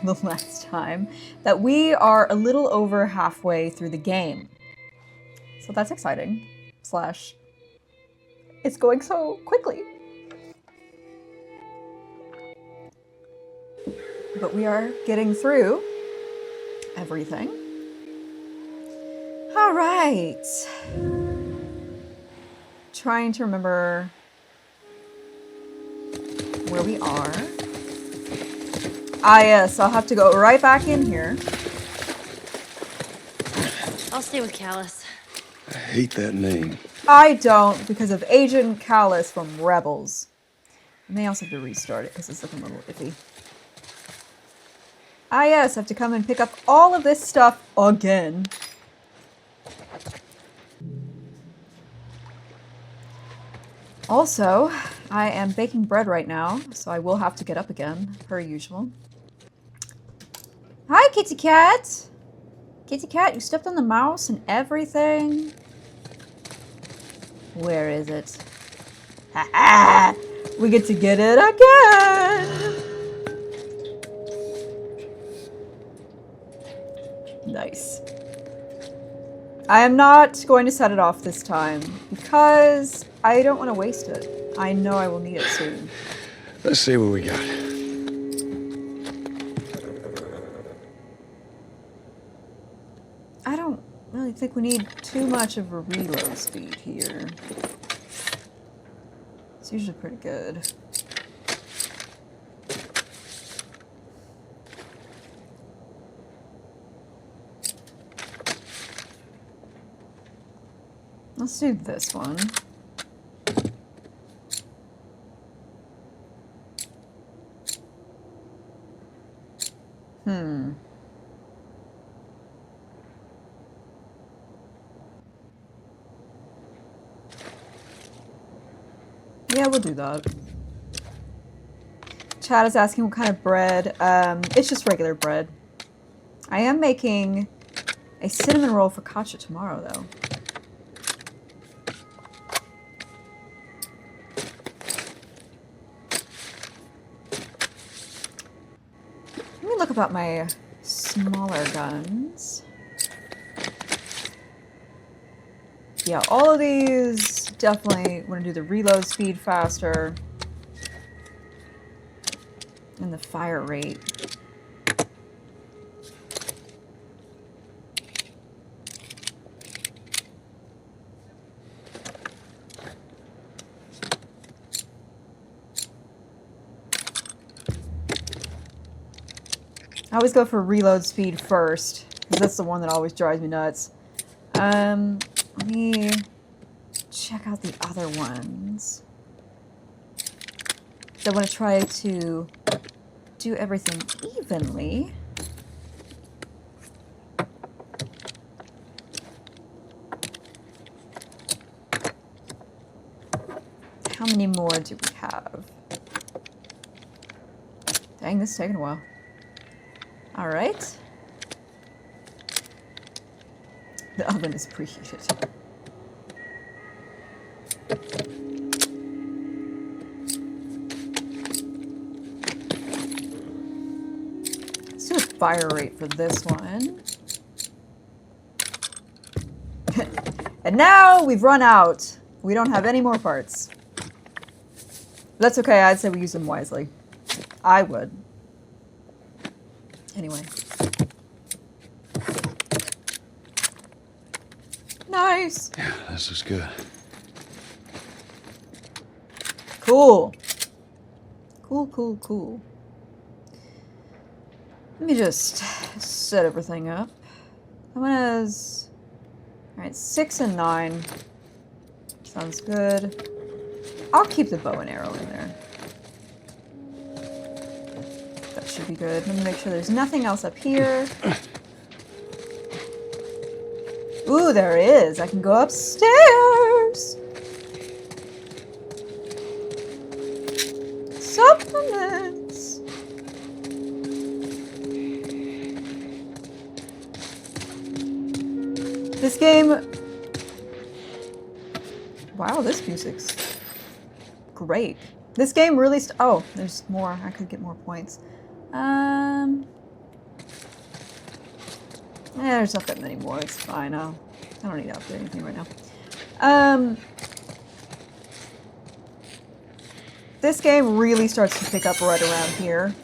the last time that we are a little over halfway through the game. So that's exciting. Slash, it's going so quickly. But we are getting through everything. All right. Trying to remember where we are. Ah, yes, I'll have to go right back in here. I'll stay with Callus. I hate that name. I don't, because of Agent Callus from Rebels. I may also have to restart it because it's looking a little iffy. Ah, yes, I have to come and pick up all of this stuff again. Also, I am baking bread right now, so I will have to get up again, per usual. Hi, kitty cat! Kitty cat, you stepped on the mouse and everything. Where is it? Ha ha! We get to get it again! Nice. I am not going to set it off this time because I don't want to waste it. I know I will need it soon. Let's see what we got. I don't really think we need too much of a reload speed here. It's usually pretty good. Let's do this one. Yeah, we'll do that. Chad is asking what kind of bread. It's just regular bread. I am making a cinnamon roll focaccia tomorrow, though. Let me look about my smaller guns. Yeah, all of these definitely want to do the reload speed faster. And the fire rate. I always go for reload speed first, because that's the one that always drives me nuts. Let me check out the other ones. I want to try to do everything evenly. How many more do we have? Dang, this is taking a while. All right. The oven is preheated. Let's do a fire rate for this one. And now we've run out. We don't have any more parts. That's okay, I'd say we use them wisely. I would. Anyway. Nice. Yeah, this is good. Cool. Cool, cool, cool. Let me just set everything up. That one has... Alright, 6 and 9. Sounds good. I'll keep the bow and arrow in there. That should be good. Let me make sure there's nothing else up here. Ooh, there is. I can go upstairs. Supplements. This game... Wow, this music's great. This game really... Oh, there's more. I could get more points. There's not that many more. It's fine. I don't need to update anything right now. This game really starts to pick up right around here.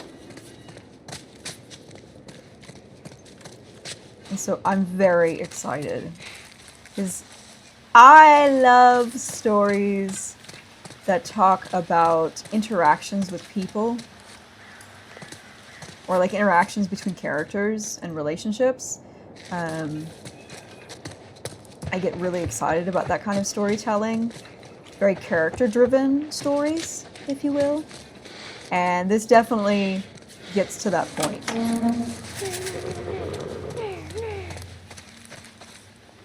And so I'm very excited. Because I love stories that talk about interactions with people. Or like interactions between characters and relationships. I get really excited about that kind of storytelling. Very character-driven stories, if you will. And this definitely gets to that point.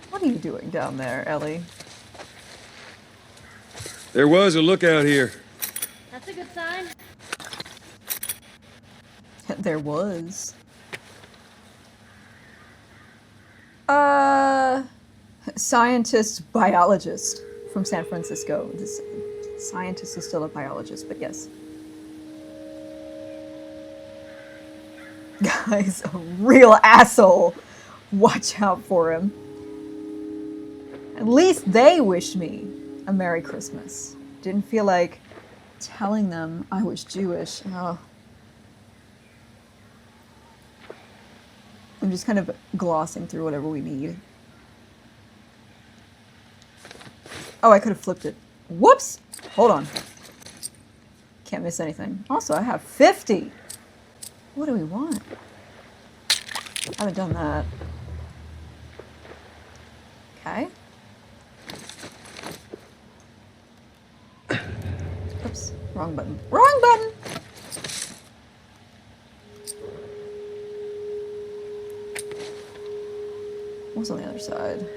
What are you doing down there, Ellie? There was a lookout here. That's a good sign. There was. Scientist biologist from San Francisco. This scientist is still a biologist, but yes. Guy's a real asshole. Watch out for him. At least they wished me a Merry Christmas. Didn't feel like telling them I was Jewish. Oh. I'm just kind of glossing through whatever we need. Oh, I could have flipped it. Whoops! Hold on. Can't miss anything. Also, I have 50! What do we want? I haven't done that. Okay. Oops. Wrong button. Wrong button! What's on the other side?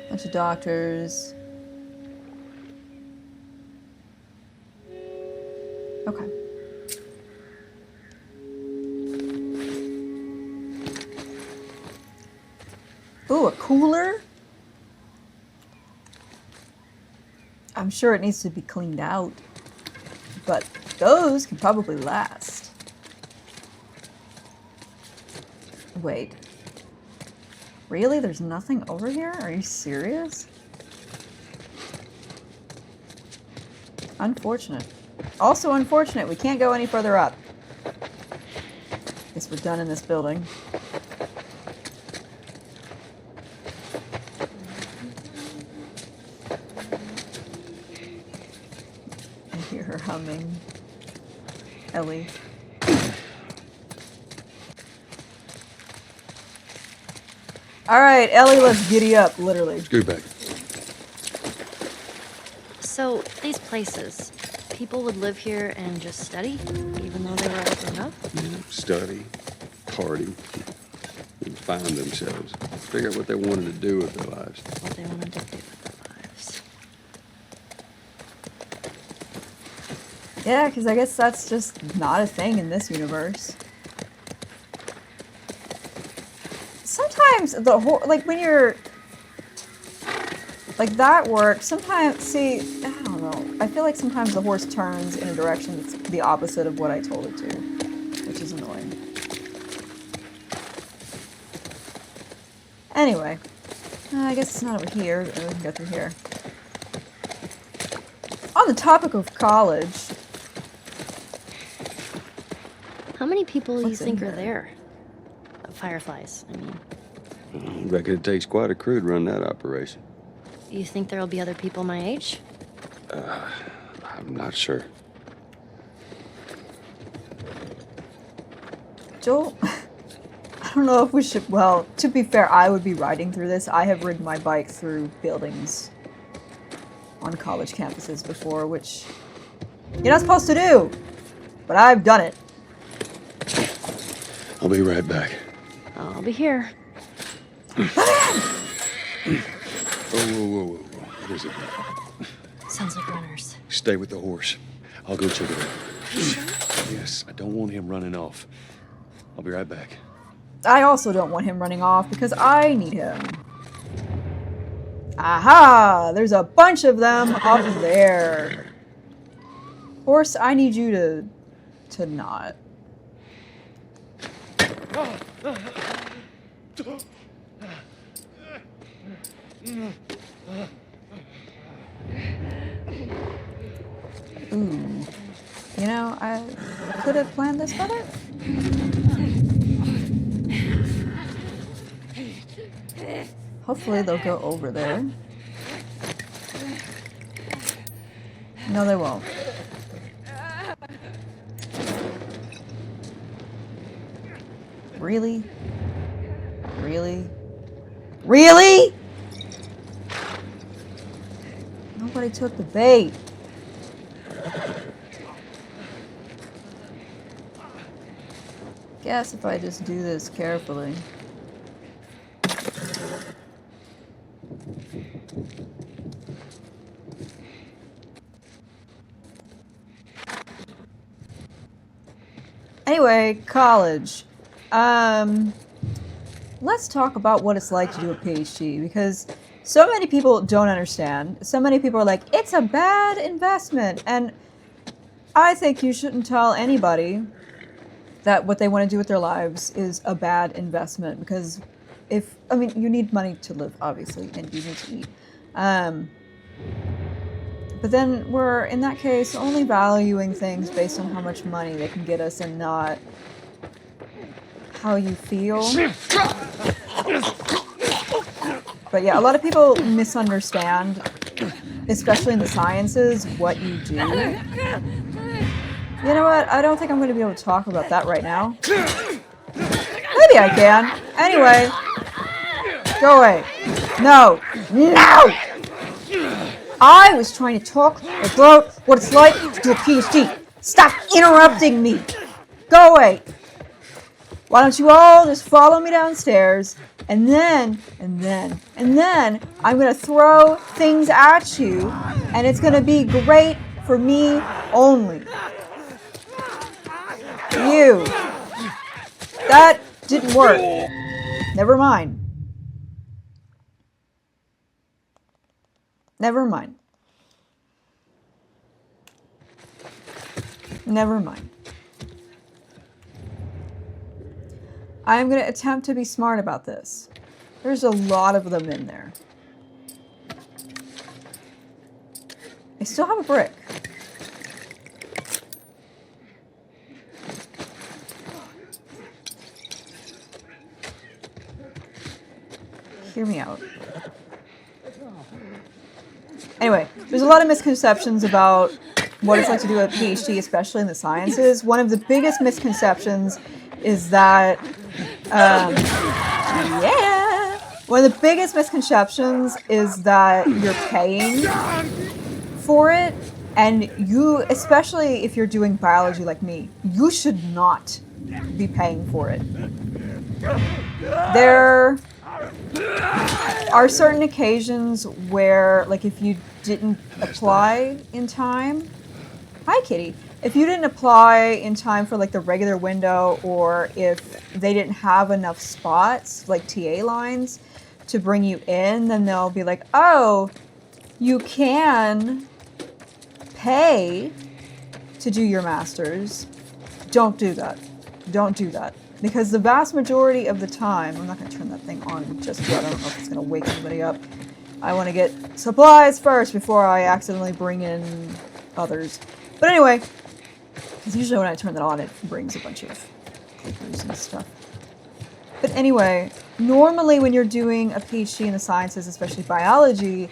Bunch of doctors. Okay. Ooh, a cooler? I'm sure it needs to be cleaned out, but those can probably last. Wait. Really? There's nothing over here? Are you serious? Unfortunate. Also unfortunate, we can't go any further up. Guess we're done in this building. I hear her humming. Ellie. Alright, Ellie, let's giddy up, literally. Scoot back. So, these places, people would live here and just study, even though they were all grown up? Study, party, and find themselves. Figure out what they wanted to do with their lives. What they wanted to do with their lives. Yeah, because I guess that's just not a thing in this universe. Sometimes like when you're like that works. Sometimes, see, I don't know. I feel like sometimes the horse turns in a direction that's the opposite of what I told it to, which is annoying. Anyway, I guess it's not over here. We can go through here. On the topic of college. How many people do you What's in think are here? there? Fireflies, I mean. I reckon it takes quite a crew to run that operation. You think there'll be other people my age? I'm not sure. Joel, I don't know if we should, well, to be fair, I would be riding through this. I have ridden my bike through buildings on college campuses before, which you're not supposed to do, but I've done it. I'll be right back. I'll be here. Whoa. What is it? Sounds like runners. Stay with the horse. I'll go check it out. Yes, I don't want him running off. I'll be right back. I also don't want him running off because I need him. Aha! There's a bunch of them up there. Horse, I need you to not. Ooh. You know, I could have planned this better. Hopefully they'll go over there. No, they won't. Really? Really? Really? Nobody took the bait. Guess if I just do this carefully. Anyway, college. Let's talk about what it's like to do a PhD, because so many people don't understand. So many people are like, it's a bad investment. And I think you shouldn't tell anybody that what they want to do with their lives is a bad investment, because you need money to live, obviously, and you need to eat. But then we're, in that case, only valuing things based on how much money they can get us and not how you feel. But yeah, a lot of people misunderstand, especially in the sciences, what you do. You know what? I don't think I'm going to be able to talk about that right now. Maybe I can. Anyway, go away. No. No! I was trying to talk about what it's like to do a PhD. Stop interrupting me. Go away. Why don't you all just follow me downstairs, and then I'm going to throw things at you, and it's going to be great for me only. You. That didn't work. Never mind. Never mind. Never mind. I'm going to attempt to be smart about this. There's a lot of them in there. I still have a brick. Hear me out. Anyway, there's a lot of misconceptions about what it's like to do a PhD, especially in the sciences. One of the biggest misconceptions is that, one of the biggest misconceptions is that you're paying for it, and you, especially if you're doing biology like me, you should not be paying for it. There are certain occasions where, like, if you didn't apply in time, hi kitty, if you didn't apply in time for like the regular window, or if they didn't have enough spots, like TA lines, to bring you in, then they'll be like, oh, you can pay to do your master's. Don't do that. Don't do that. Because the vast majority of the time, I'm not going to turn that thing on just yet. I don't know if it's going to wake anybody up. I want to get supplies first before I accidentally bring in others. But anyway, because usually when I turn that on, it brings a bunch of clickers and stuff. But anyway, normally when you're doing a PhD in the sciences, especially biology,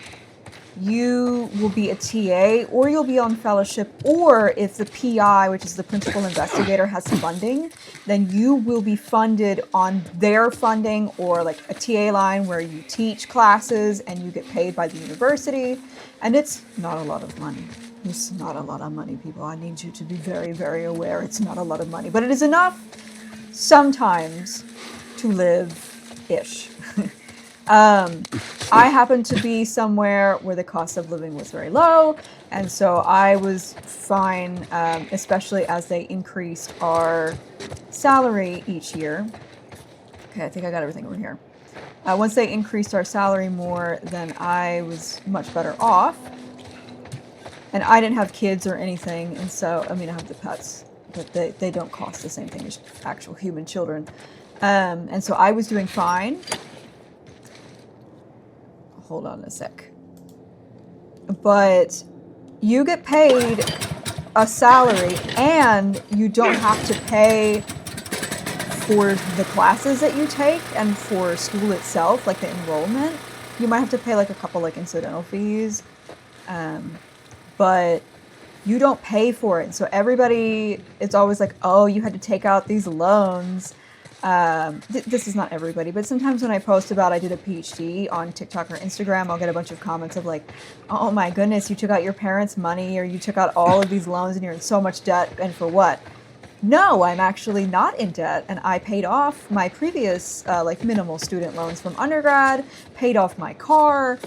you will be a TA, or you'll be on fellowship, or if the PI, which is the principal investigator, has funding, then you will be funded on their funding, or like a TA line where you teach classes and you get paid by the university. And it's not a lot of money. It's not a lot of money, people. I need you to be very, very aware. It's not a lot of money, but it is enough sometimes to live-ish. I happened to be somewhere where the cost of living was very low, and so I was fine, especially as they increased our salary each year. Okay, I think I got everything over here. Once they increased our salary more, then I was much better off. And I didn't have kids or anything, and so, I mean, I have the pets, but they don't cost the same thing as actual human children. And so I was doing fine. Hold on a sec. But you get paid a salary and you don't have to pay for the classes that you take and for school itself, like the enrollment. You might have to pay like a couple like incidental fees. But you don't pay for it. So everybody, it's always like, oh, you had to take out these loans. This is not everybody, but sometimes when I post about I did a PhD on TikTok or Instagram, I'll get a bunch of comments of like, oh my goodness, you took out your parents' money or you took out all of these loans and you're in so much debt, and for what? No, I'm actually not in debt, and I paid off my previous like minimal student loans from undergrad, paid off my car,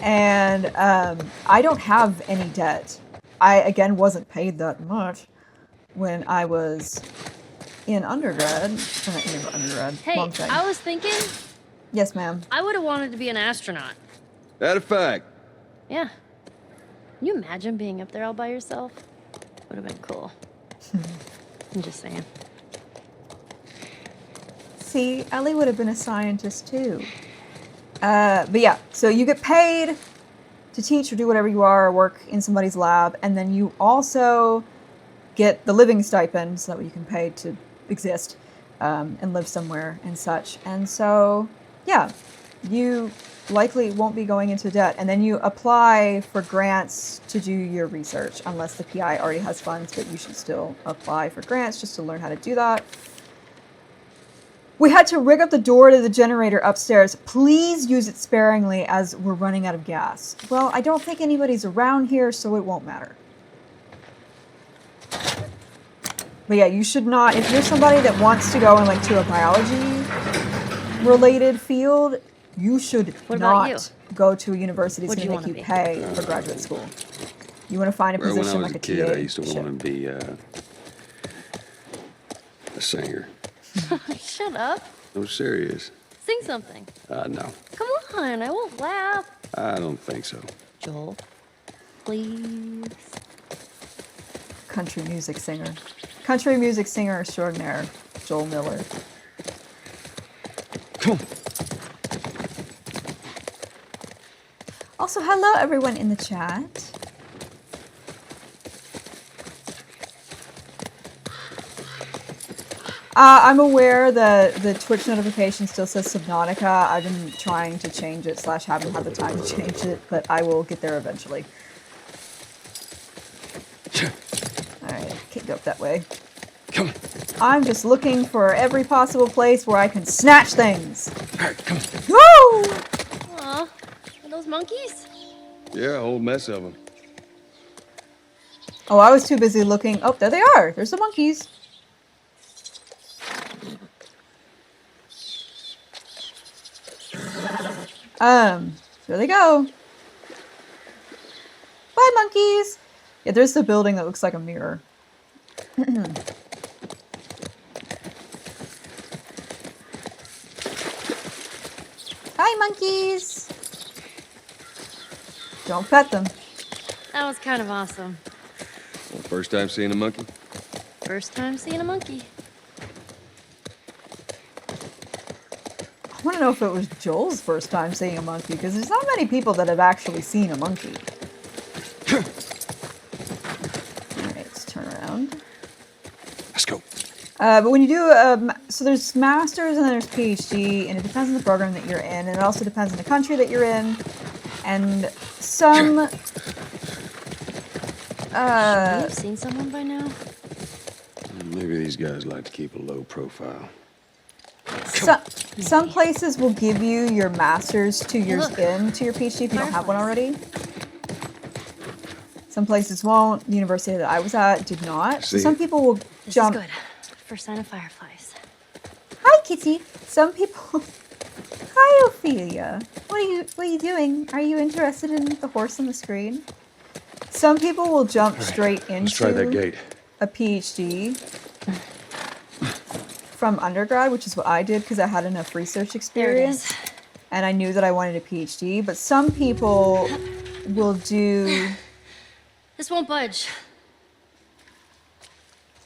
and I don't have any debt. I, again, wasn't paid that much when I was in undergrad. Hey, Long thing. I was thinking Yes, ma'am. I would have wanted to be an astronaut. That a fact. Yeah. Can you imagine being up there all by yourself? Would have been cool. I'm just saying. See, Ellie would have been a scientist too. But yeah, so you get paid to teach or do whatever you are or work in somebody's lab, and then you also get the living stipend, so that way you can pay to exist and live somewhere and such. And so, yeah, you likely won't be going into debt. And then you apply for grants to do your research, unless the PI already has funds, but you should still apply for grants just to learn how to do that. We had to rig up the door to the generator upstairs. Please use it sparingly as we're running out of gas. Well, I don't think anybody's around here, so it won't matter. But yeah, you should not, if you're somebody that wants to go in like to a biology related field, you should not go to a university that's going to make you pay for graduate school. You want to find a position like a TA. When I was a kid, I used to want to be a singer. Shut up. No, serious. Sing something. No. Come on, I won't laugh. I don't think so. Joel, please. Country music singer. Country music singer extraordinaire, Joel Miller. Come on. Also, hello everyone in the chat. I'm aware that the Twitch notification still says Subnautica. I've been trying to change it / haven't had the time to change it, but I will get there eventually. Alright, can't go up that way. Come on. I'm just looking for every possible place where I can snatch things. Alright, come on. Woo! Aw, are those monkeys? Yeah, a whole mess of them. Oh, I was too busy looking. Oh, there they are. There's the monkeys. There they go. Bye, monkeys. Yeah, there's the building that looks like a mirror. Hi, monkeys. Don't pet them. That was kind of awesome. Well, first time seeing a monkey? First time seeing a monkey. I want to know if it was Joel's first time seeing a monkey, because there's not many people that have actually seen a monkey. Alright, let's turn around. Let's go. But when you do, so there's master's and then there's PhD, and it depends on the program that you're in, and it also depends on the country that you're in, and some... Should we have seen someone by now? Maybe these guys like to keep a low profile. Some places will give you your master's 2 years into your PhD if you don't have one already. Some places won't. The university that I was at did not. So some people will jump. This is good. First sign of fireflies. Hi, Kitty. Some people. Hi, Ophelia. What are you doing? Are you interested in the horse on the screen? Some people will jump straight into Let's try that gate. a PhD from undergrad, which is what I did because I had enough research experience and I knew that I wanted a PhD. But some people will do... This won't budge.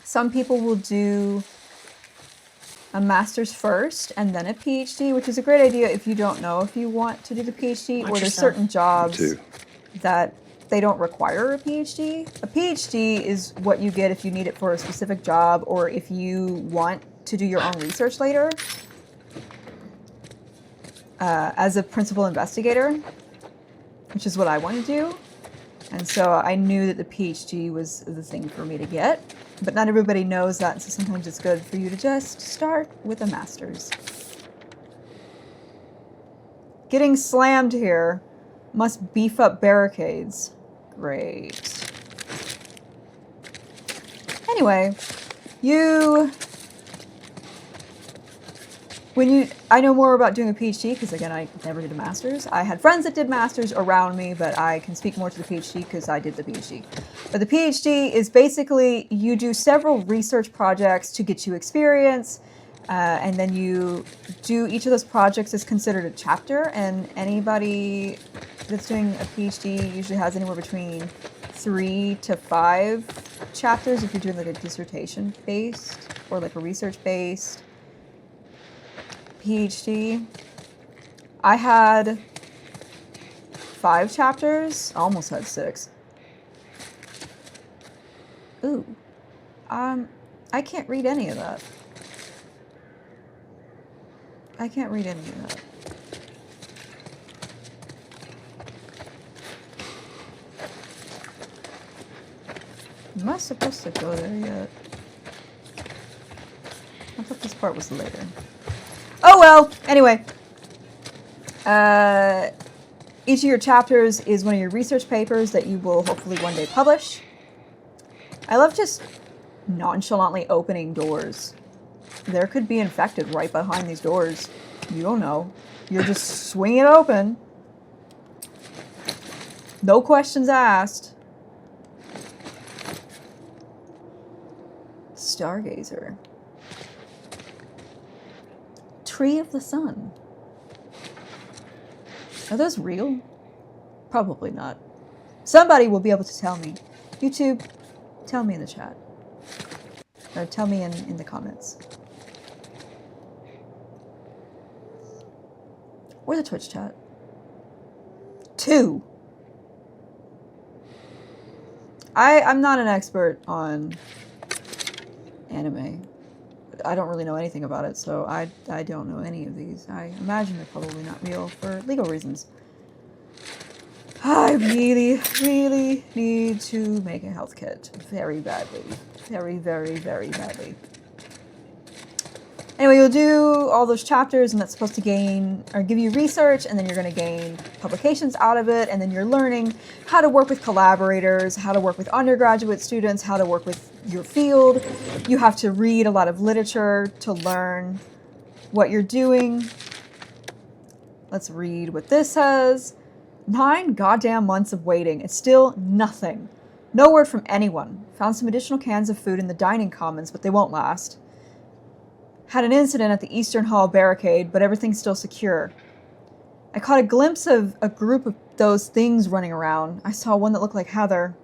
Some people will do a master's first and then a PhD, which is a great idea if you don't know if you want to do the PhD, or there's certain jobs that they don't require a PhD. A PhD is what you get if you need it for a specific job or if you want to do your own research later. As a principal investigator, which is what I want to do. And so I knew that the PhD was the thing for me to get. But not everybody knows that, so sometimes it's good for you to just start with a master's. Getting slammed here. Must beef up barricades. Great. Anyway, I know more about doing a PhD because, again, I never did a master's. I had friends that did masters around me, but I can speak more to the PhD because I did the PhD. But the PhD is basically you do several research projects to get you experience, and then you do each of those projects is considered a chapter, and anybody that's doing a PhD usually has anywhere between 3 to 5 chapters if you're doing like a dissertation based or like a research based PhD. I had 5 chapters, almost had 6. Ooh. I can't read any of that. I can't read any of that. Am I supposed to go there yet? I thought this part was later. Oh well, anyway. Each of your chapters is one of your research papers that you will hopefully one day publish. I love just nonchalantly opening doors. There could be infected right behind these doors. You don't know. You're just swinging it open. No questions asked. Stargazer. Tree of the Sun. Are those real? Probably not. Somebody will be able to tell me. YouTube, tell me in the chat. Or tell me in the comments. Or the Twitch chat. 2. I'm not an expert on anime. I don't really know anything about it, so I don't know any of these. I imagine they're probably not real for legal reasons. I really, really need to make a health kit very badly. Very, very, very badly. Anyway, you'll do all those chapters, and that's supposed to gain or give you research, and then you're going to gain publications out of it, and then you're learning how to work with collaborators, how to work with undergraduate students, how to work with your field. You have to read a lot of literature to learn what you're doing. Let's read what this says. 9 goddamn months of waiting. It's still nothing. No word from anyone. Found some additional cans of food in the dining commons, but they won't last. Had an incident at the Eastern Hall barricade, but everything's still secure. I caught a glimpse of a group of those things running around. I saw one that looked like Heather.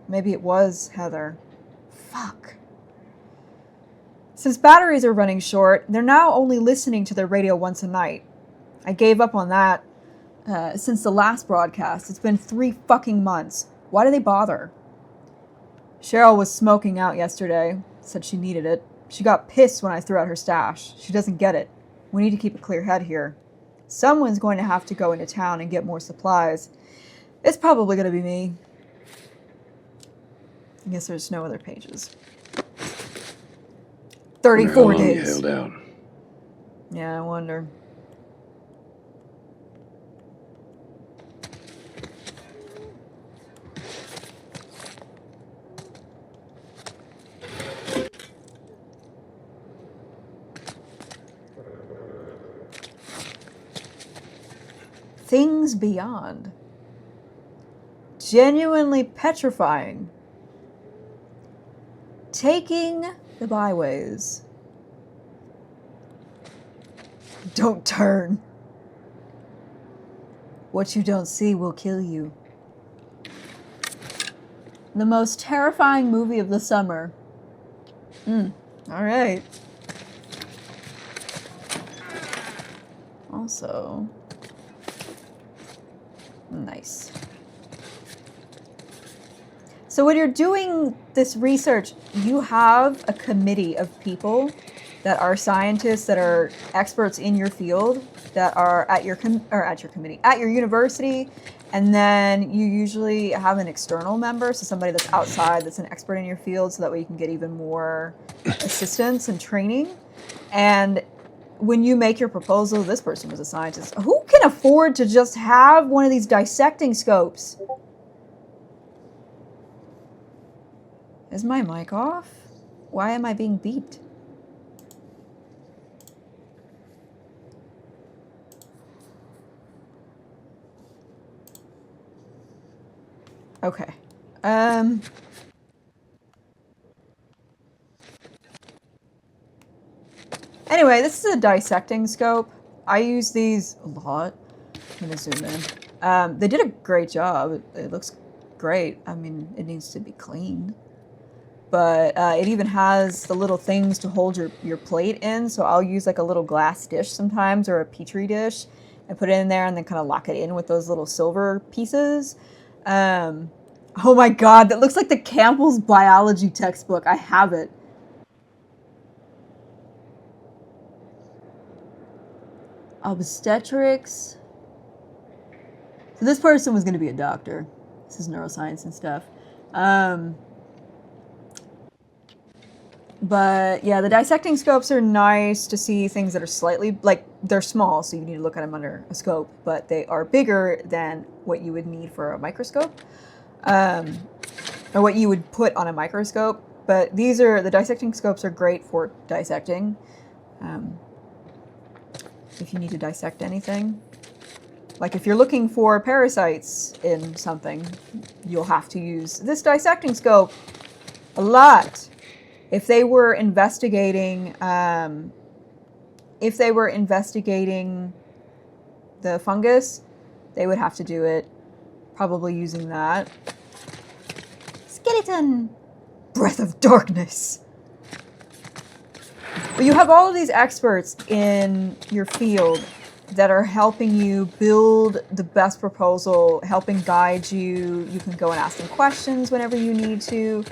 Maybe it was Heather. Fuck. Since batteries are running short, they're now only listening to their radio once a night. I gave up on that since the last broadcast. It's been 3 fucking months. Why do they bother? Cheryl was smoking out yesterday. Said she needed it. She got pissed when I threw out her stash. She doesn't get it. We need to keep a clear head here. Someone's going to have to go into town and get more supplies. It's probably going to be me. I guess there's no other pages. 34 days. You held out. Yeah, I wonder. Things beyond. Genuinely petrifying. Taking the byways. Don't turn. What you don't see will kill you. The most terrifying movie of the summer. All right. Also, nice. So when you're doing this research, you have a committee of people that are scientists that are experts in your field that are at your university, and then you usually have an external member, so somebody that's outside that's an expert in your field, so that way you can get even more assistance and training. And when you make your proposal, this person was a scientist. Who can afford to just have one of these dissecting scopes? Is my mic off? Why am I being beeped? Okay. Anyway, this is a dissecting scope. I use these a lot. I'm gonna zoom in. They did a great job. It looks great. I mean, it needs to be cleaned. But it even has the little things to hold your plate in. So I'll use like a little glass dish sometimes, or a petri dish, and put it in there and then kind of lock it in with those little silver pieces. Oh my god, that looks like the Campbell's biology textbook. I have it. Obstetrics. So this person was going to be a doctor. This is neuroscience and stuff. But yeah, the dissecting scopes are nice to see things that are slightly, like, they're small, so you need to look at them under a scope, but they are bigger than what you would need for a microscope, or what you would put on a microscope. But the dissecting scopes are great for dissecting. If you need to dissect anything. Like if you're looking for parasites in something, you'll have to use this dissecting scope a lot. If they were investigating, the fungus, they would have to do it probably using that. Skeleton! Breath of darkness! But you have all of these experts in your field that are helping you build the best proposal, helping guide you. You can go and ask them questions whenever you need to.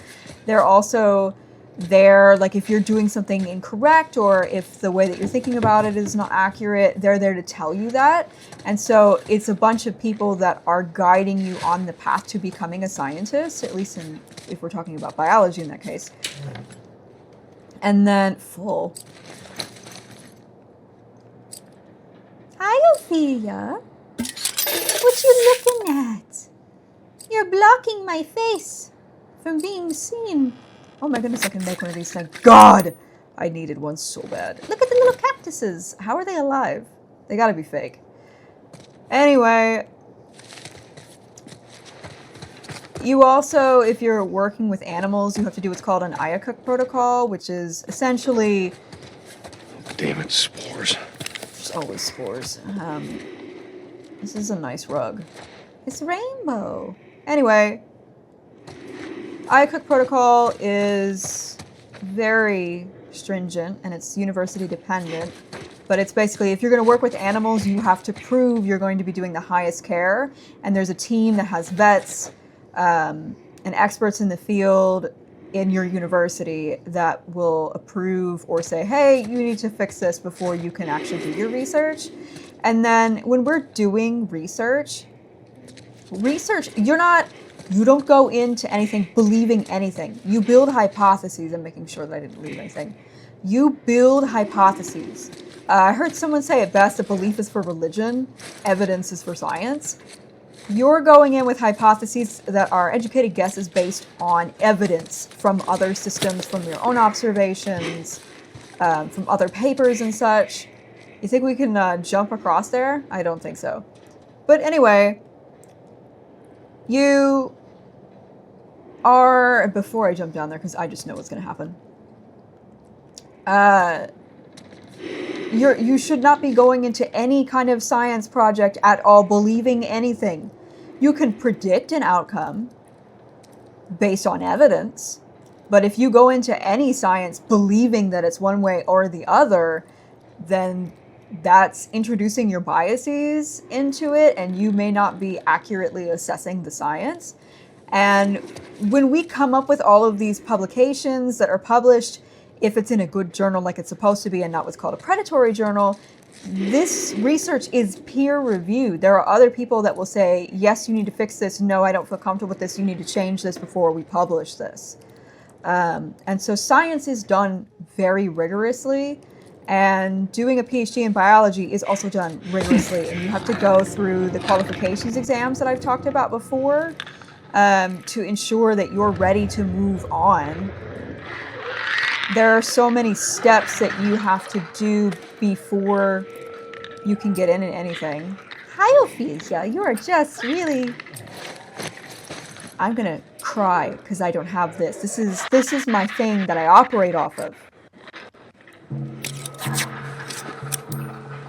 They're also there, like if you're doing something incorrect or if the way that you're thinking about it is not accurate, they're there to tell you that. And so it's a bunch of people that are guiding you on the path to becoming a scientist, at least if we're talking about biology in that case. And then full. Hi, Ophelia. What you looking at? You're blocking my face from being seen. Oh my goodness, I can make one of these. Thank God! I needed one so bad. Look at the little cactuses. How are they alive? They gotta be fake. Anyway. You also, if you're working with animals, you have to do what's called an IACUC protocol, which is essentially... Damn it, spores. There's always spores. This is a nice rug. It's rainbow. Anyway, IACUC protocol is very stringent and it's university dependent, but it's basically if you're going to work with animals, you have to prove you're going to be doing the highest care, and there's a team that has vets and experts in the field in your university that will approve or say, hey, you need to fix this before you can actually do your research. And then when we're doing research, you don't go into anything believing anything. You build hypotheses. I'm making sure that I didn't leave anything. You build hypotheses. I heard someone say it best, a belief is for religion, evidence is for science. You're going in with hypotheses that are educated guesses based on evidence from other systems, from your own observations, from other papers and such. You think we can jump across there? I don't think so. But anyway, you are, before I jump down there, because I just know what's going to happen. You should not be going into any kind of science project at all believing anything. You can predict an outcome based on evidence, but if you go into any science believing that it's one way or the other, then that's introducing your biases into it, and you may not be accurately assessing the science. And when we come up with all of these publications that are published, if it's in a good journal like it's supposed to be and not what's called a predatory journal, this research is peer reviewed. There are other people that will say, yes, you need to fix this. No, I don't feel comfortable with this. You need to change this before we publish this. And so science is done very rigorously, and doing a PhD in biology is also done rigorously. And you have to go through the qualifications exams that I've talked about before to ensure that you're ready to move on. There are so many steps that you have to do before you can get in anything. Hi, Ophelia, you are just really... I'm gonna cry because I don't have this. This is my thing that I operate off of.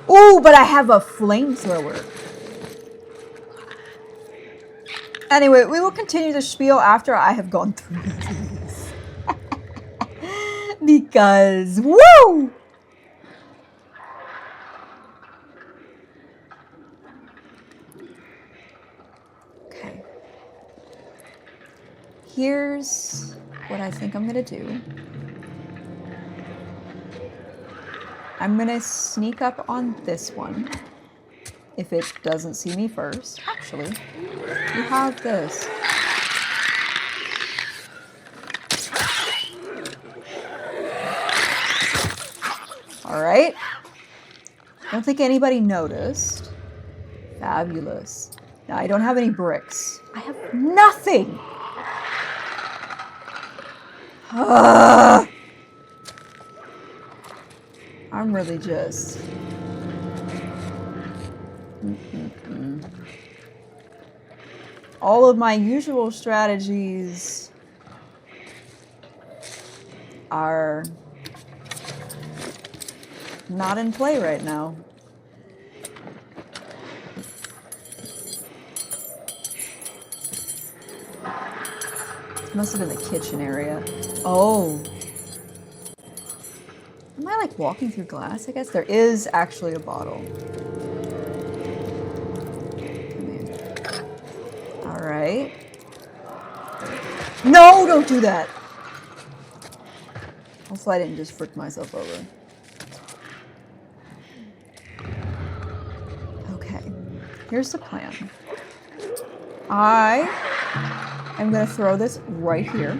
Ooh, but I have a flamethrower. Anyway, we will continue the spiel after I have gone through this. Because, woo! Okay. Here's what I think I'm gonna do. I'm gonna sneak up on this one. If it doesn't see me first. Actually, we have this. All right. Don't think anybody noticed. Fabulous. Now, I don't have any bricks. I have nothing. I'm really just... All of my usual strategies are not in play right now. It must have been the kitchen area. Oh. Am I like walking through glass? I guess there is actually a bottle. All right. No, don't do that. Hopefully I didn't just frick myself over. Okay, here's the plan. I am going to throw this right here.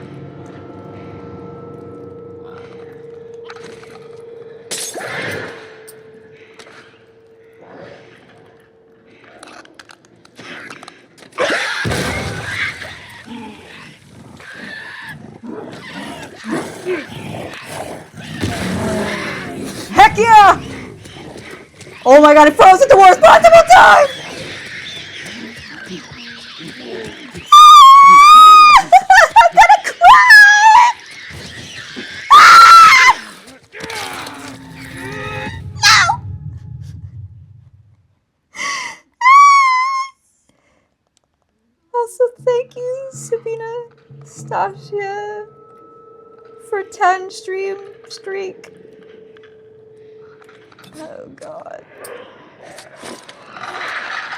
Heck yeah! Oh my god, it froze at the worst possible time! I'm gonna cry! No! Also, thank you, Sabina Stasia, for 10 streak. Oh god.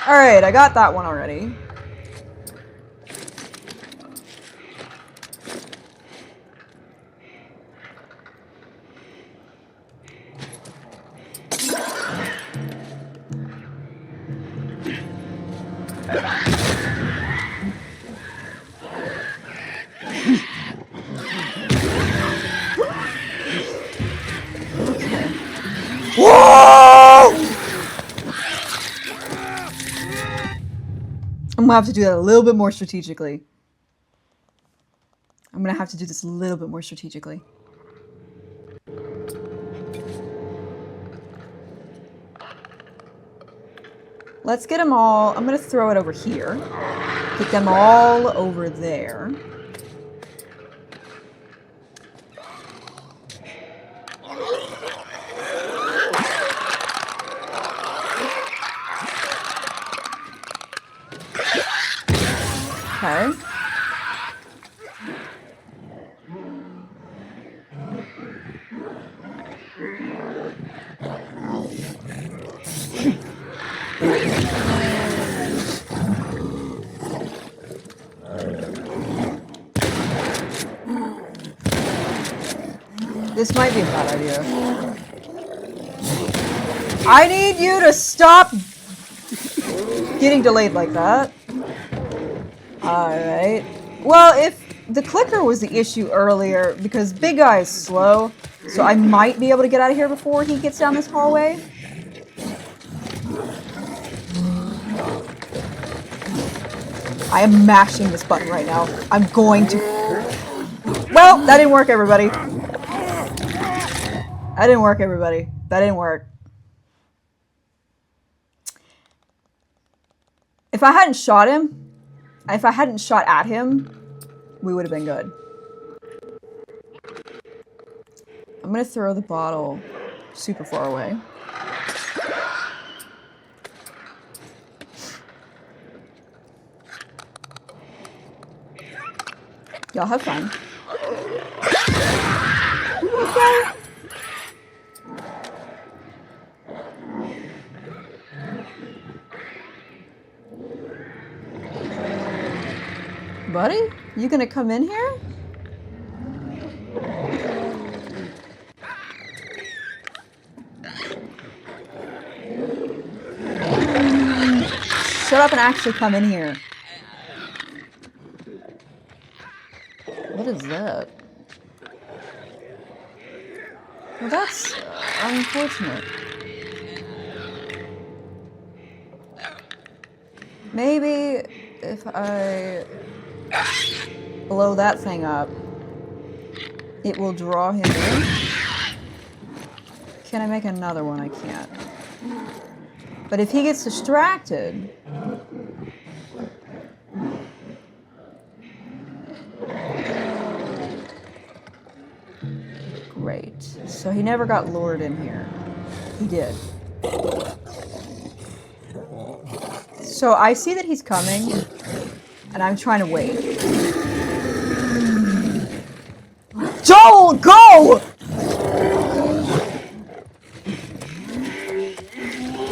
Alright, I got that one already. I'm gonna have to do that a little bit more strategically. I'm gonna have to do this a little bit more strategically. Let's get them all. I'm gonna throw it over here. Get them all over there. Okay. This might be a bad idea. I need you to stop getting delayed like that. Alright. Well, if the clicker was the issue earlier, because Big Guy is slow, so I might be able to get out of here before he gets down this hallway. I am mashing this button right now. I'm going to... Well, that didn't work, everybody. That didn't work, everybody. That didn't work. If I hadn't shot him, if I hadn't shot at him, we would have been good. I'm gonna throw the bottle super far away. Y'all have fun. Okay. Buddy, you gonna come in here? Shut up and actually come in here. What is that? Well, that's unfortunate. Maybe if I blow that thing up, it will draw him in. Can I make another one? I can't. But if he gets distracted... Great. So he never got lured in here. He did. So I see that he's coming, and I'm trying to wait. Joel, go!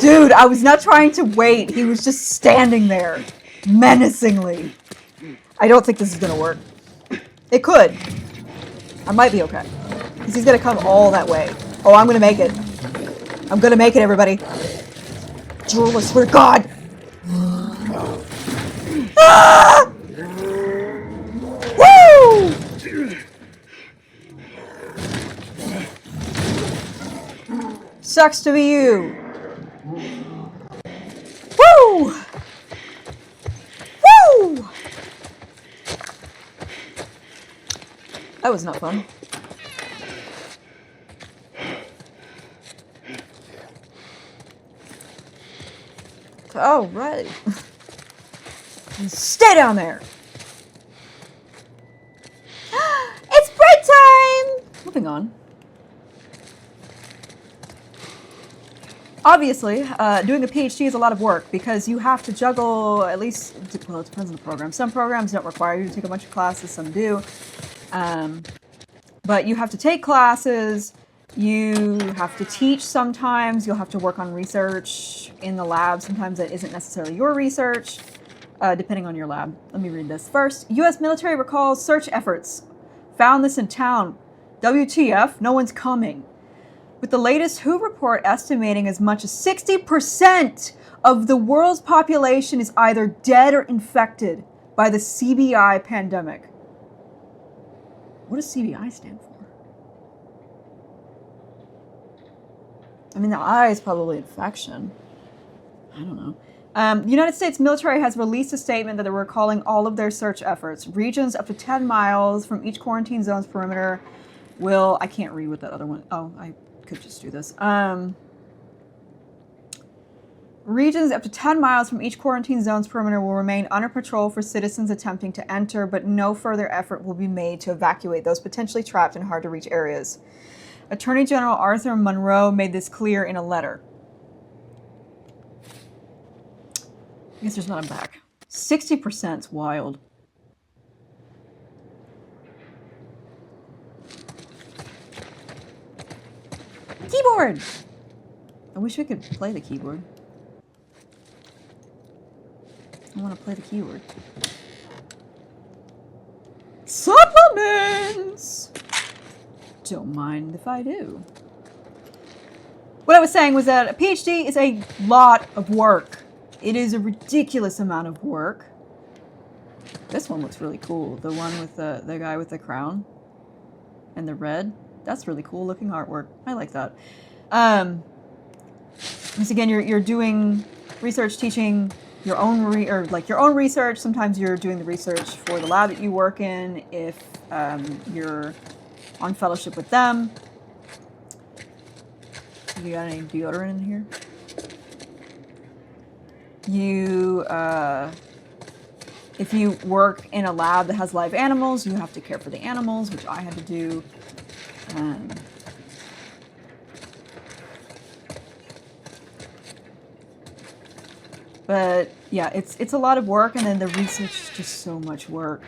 Dude, I was not trying to wait. He was just standing there, menacingly. I don't think this is gonna work. It could. I might be okay. Because he's gonna come all that way. Oh, I'm gonna make it. I'm gonna make it, everybody. Joel, I swear to God. Ah! Woo! Sucks to be you. Woo! Woo! That was not fun. Oh, right. Stay down there. It's break time! Moving on. Obviously, doing a PhD is a lot of work because you have to juggle at least, well, it depends on the program. Some programs don't require you to take a bunch of classes, some do. But you have to take classes, you have to teach sometimes, you'll have to work on research in the lab. Sometimes that isn't necessarily your research, depending on your lab. Let me read this. First, U.S. military recalls search efforts. Found this in town. WTF, no one's coming. With the latest WHO report estimating as much as 60% of the world's population is either dead or infected by the CBI pandemic. What does CBI stand for? I mean, the I is probably infection. I don't know. The United States military has released a statement that they're recalling all of their search efforts. Regions up to 10 miles from each quarantine zone's perimeter will... I can't read what that other one... Oh, I could just do this. Regions up to 10 miles from each quarantine zone's perimeter will remain under patrol for citizens attempting to enter, but no further effort will be made to evacuate those potentially trapped in hard-to-reach areas. Attorney General Arthur Monroe made this clear in a letter. I guess there's not a back. 60% is wild. Keyboard! I wish we could play the keyboard. I want to play the keyboard. Supplements! Don't mind if I do. What I was saying was that a PhD is a lot of work. It is a ridiculous amount of work. This one looks really cool. The one with the guy with the crown and the red. That's really cool looking artwork. I like that. Once again, you're doing research, teaching your own your own research. Sometimes you're doing the research for the lab that you work in if you're on fellowship with them. You got any deodorant in here? If you work in a lab that has live animals, you have to care for the animals, which I had to do. But yeah, it's a lot of work, and then the research is just so much work.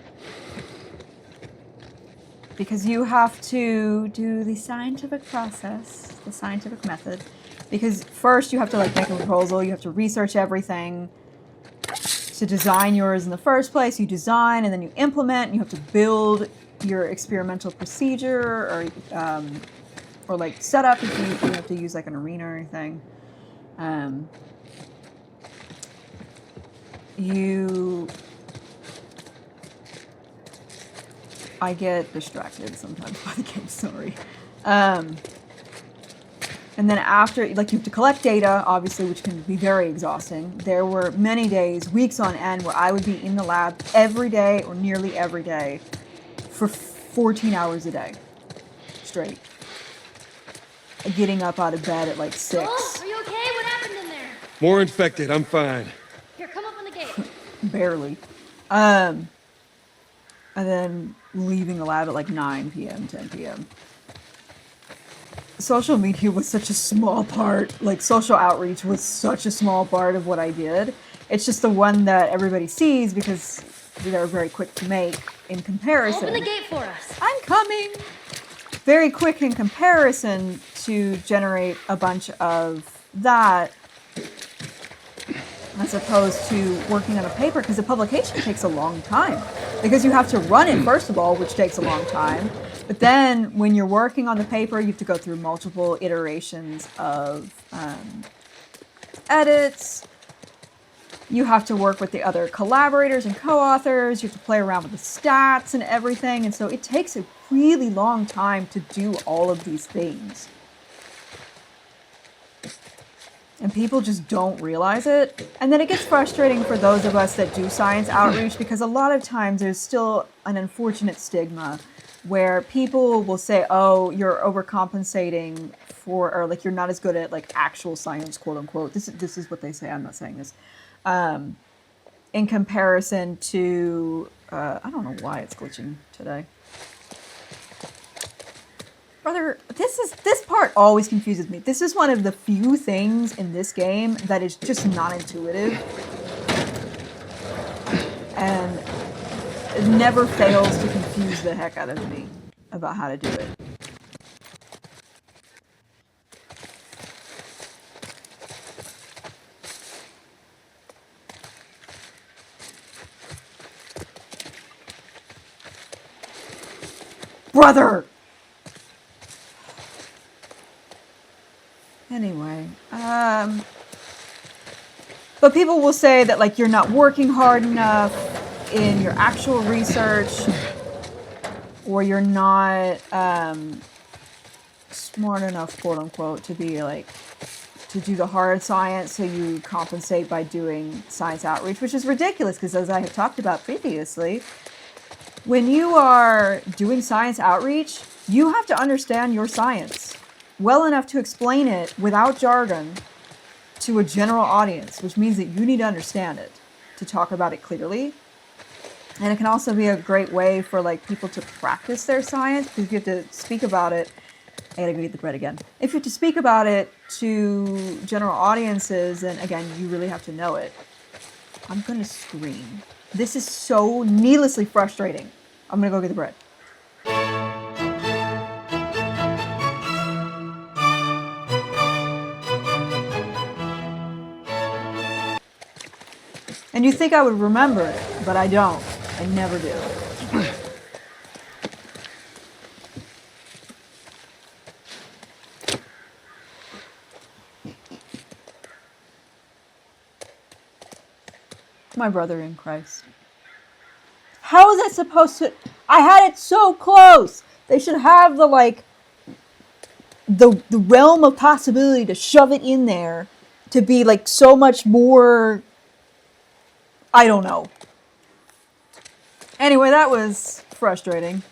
Because you have to do the scientific process, the scientific method. Because first you have to like make a proposal, you have to research everything. To design yours in the first place, you design and then you implement, and you have to build your experimental procedure or like setup if you have to use like an arena or anything. I get distracted sometimes by the game, sorry. And then after, like, you have to collect data, obviously, which can be very exhausting. There were many days, weeks on end, where I would be in the lab every day or nearly every day for 14 hours a day straight. Getting up out of bed at like 6. Oh, are you okay? What happened in there? More infected. I'm fine. Here, come up on the gate. Barely. And then leaving the lab at like 9 p.m., 10 p.m. Social media was such a small part, like social outreach was such a small part of what I did. It's just the one that everybody sees because they're very quick to make in comparison. Open the gate for us. I'm coming! Very quick in comparison to generate a bunch of that as opposed to working on a paper, because the publication takes a long time. Because you have to run it, first of all, which takes a long time. But then when you're working on the paper, you have to go through multiple iterations of edits. You have to work with the other collaborators and co-authors. You have to play around with the stats and everything. And so it takes a really long time to do all of these things. And people just don't realize it. And then it gets frustrating for those of us that do science outreach, because a lot of times there's still an unfortunate stigma where people will say, oh, you're overcompensating for, or like you're not as good at like actual science, quote unquote. This is what they say. I'm not saying this. In comparison to, I don't know why it's glitching today. Brother, this part always confuses me. This is one of the few things in this game that is just not intuitive. And it never fails to confuse the heck out of me about how to do it. Brother! Anyway, but people will say that like you're not working hard enough in your actual research, or you're not smart enough, quote unquote, to be like to do the hard science, so you compensate by doing science outreach, which is ridiculous because, as I have talked about previously, when you are doing science outreach, you have to understand your science well enough to explain it without jargon to a general audience, which means that you need to understand it to talk about it clearly. And it can also be a great way for like people to practice their science, because you have to speak about it. I gotta go get the bread again. If you have to speak about it to general audiences, then again, you really have to know it. I'm gonna scream. This is so needlessly frustrating. I'm gonna go get the bread. And you think I would remember it, but I don't. I never do. My brother in Christ. How is that supposed to... I had it so close! They should have the, like... The realm of possibility to shove it in there. To be, like, so much more... I don't know. Anyway, that was frustrating.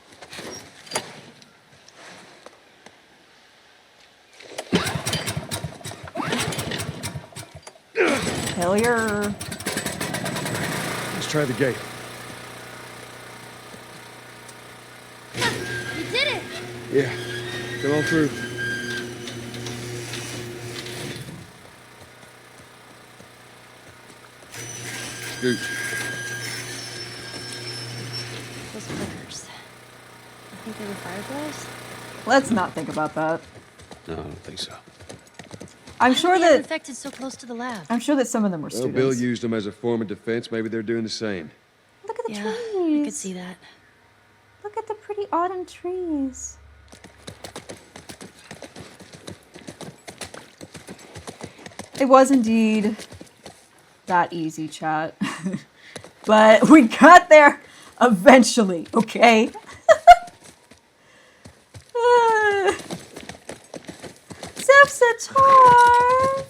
Failure. Let's try the gate. You did it! Yeah. Come on through. Scoot. Those flickers. I think they were fireflies? Let's not think about that. No, I don't think so. I'm sure How did they get that... infected so close to the lab. I'm sure that some of them were Well, students. Bill used them as a form of defense. Maybe they're doing the same. Look at the Yeah, trees. I could see that. Look at the pretty autumn trees. It was indeed that easy, chat. But we got there eventually, okay? Zepsatar!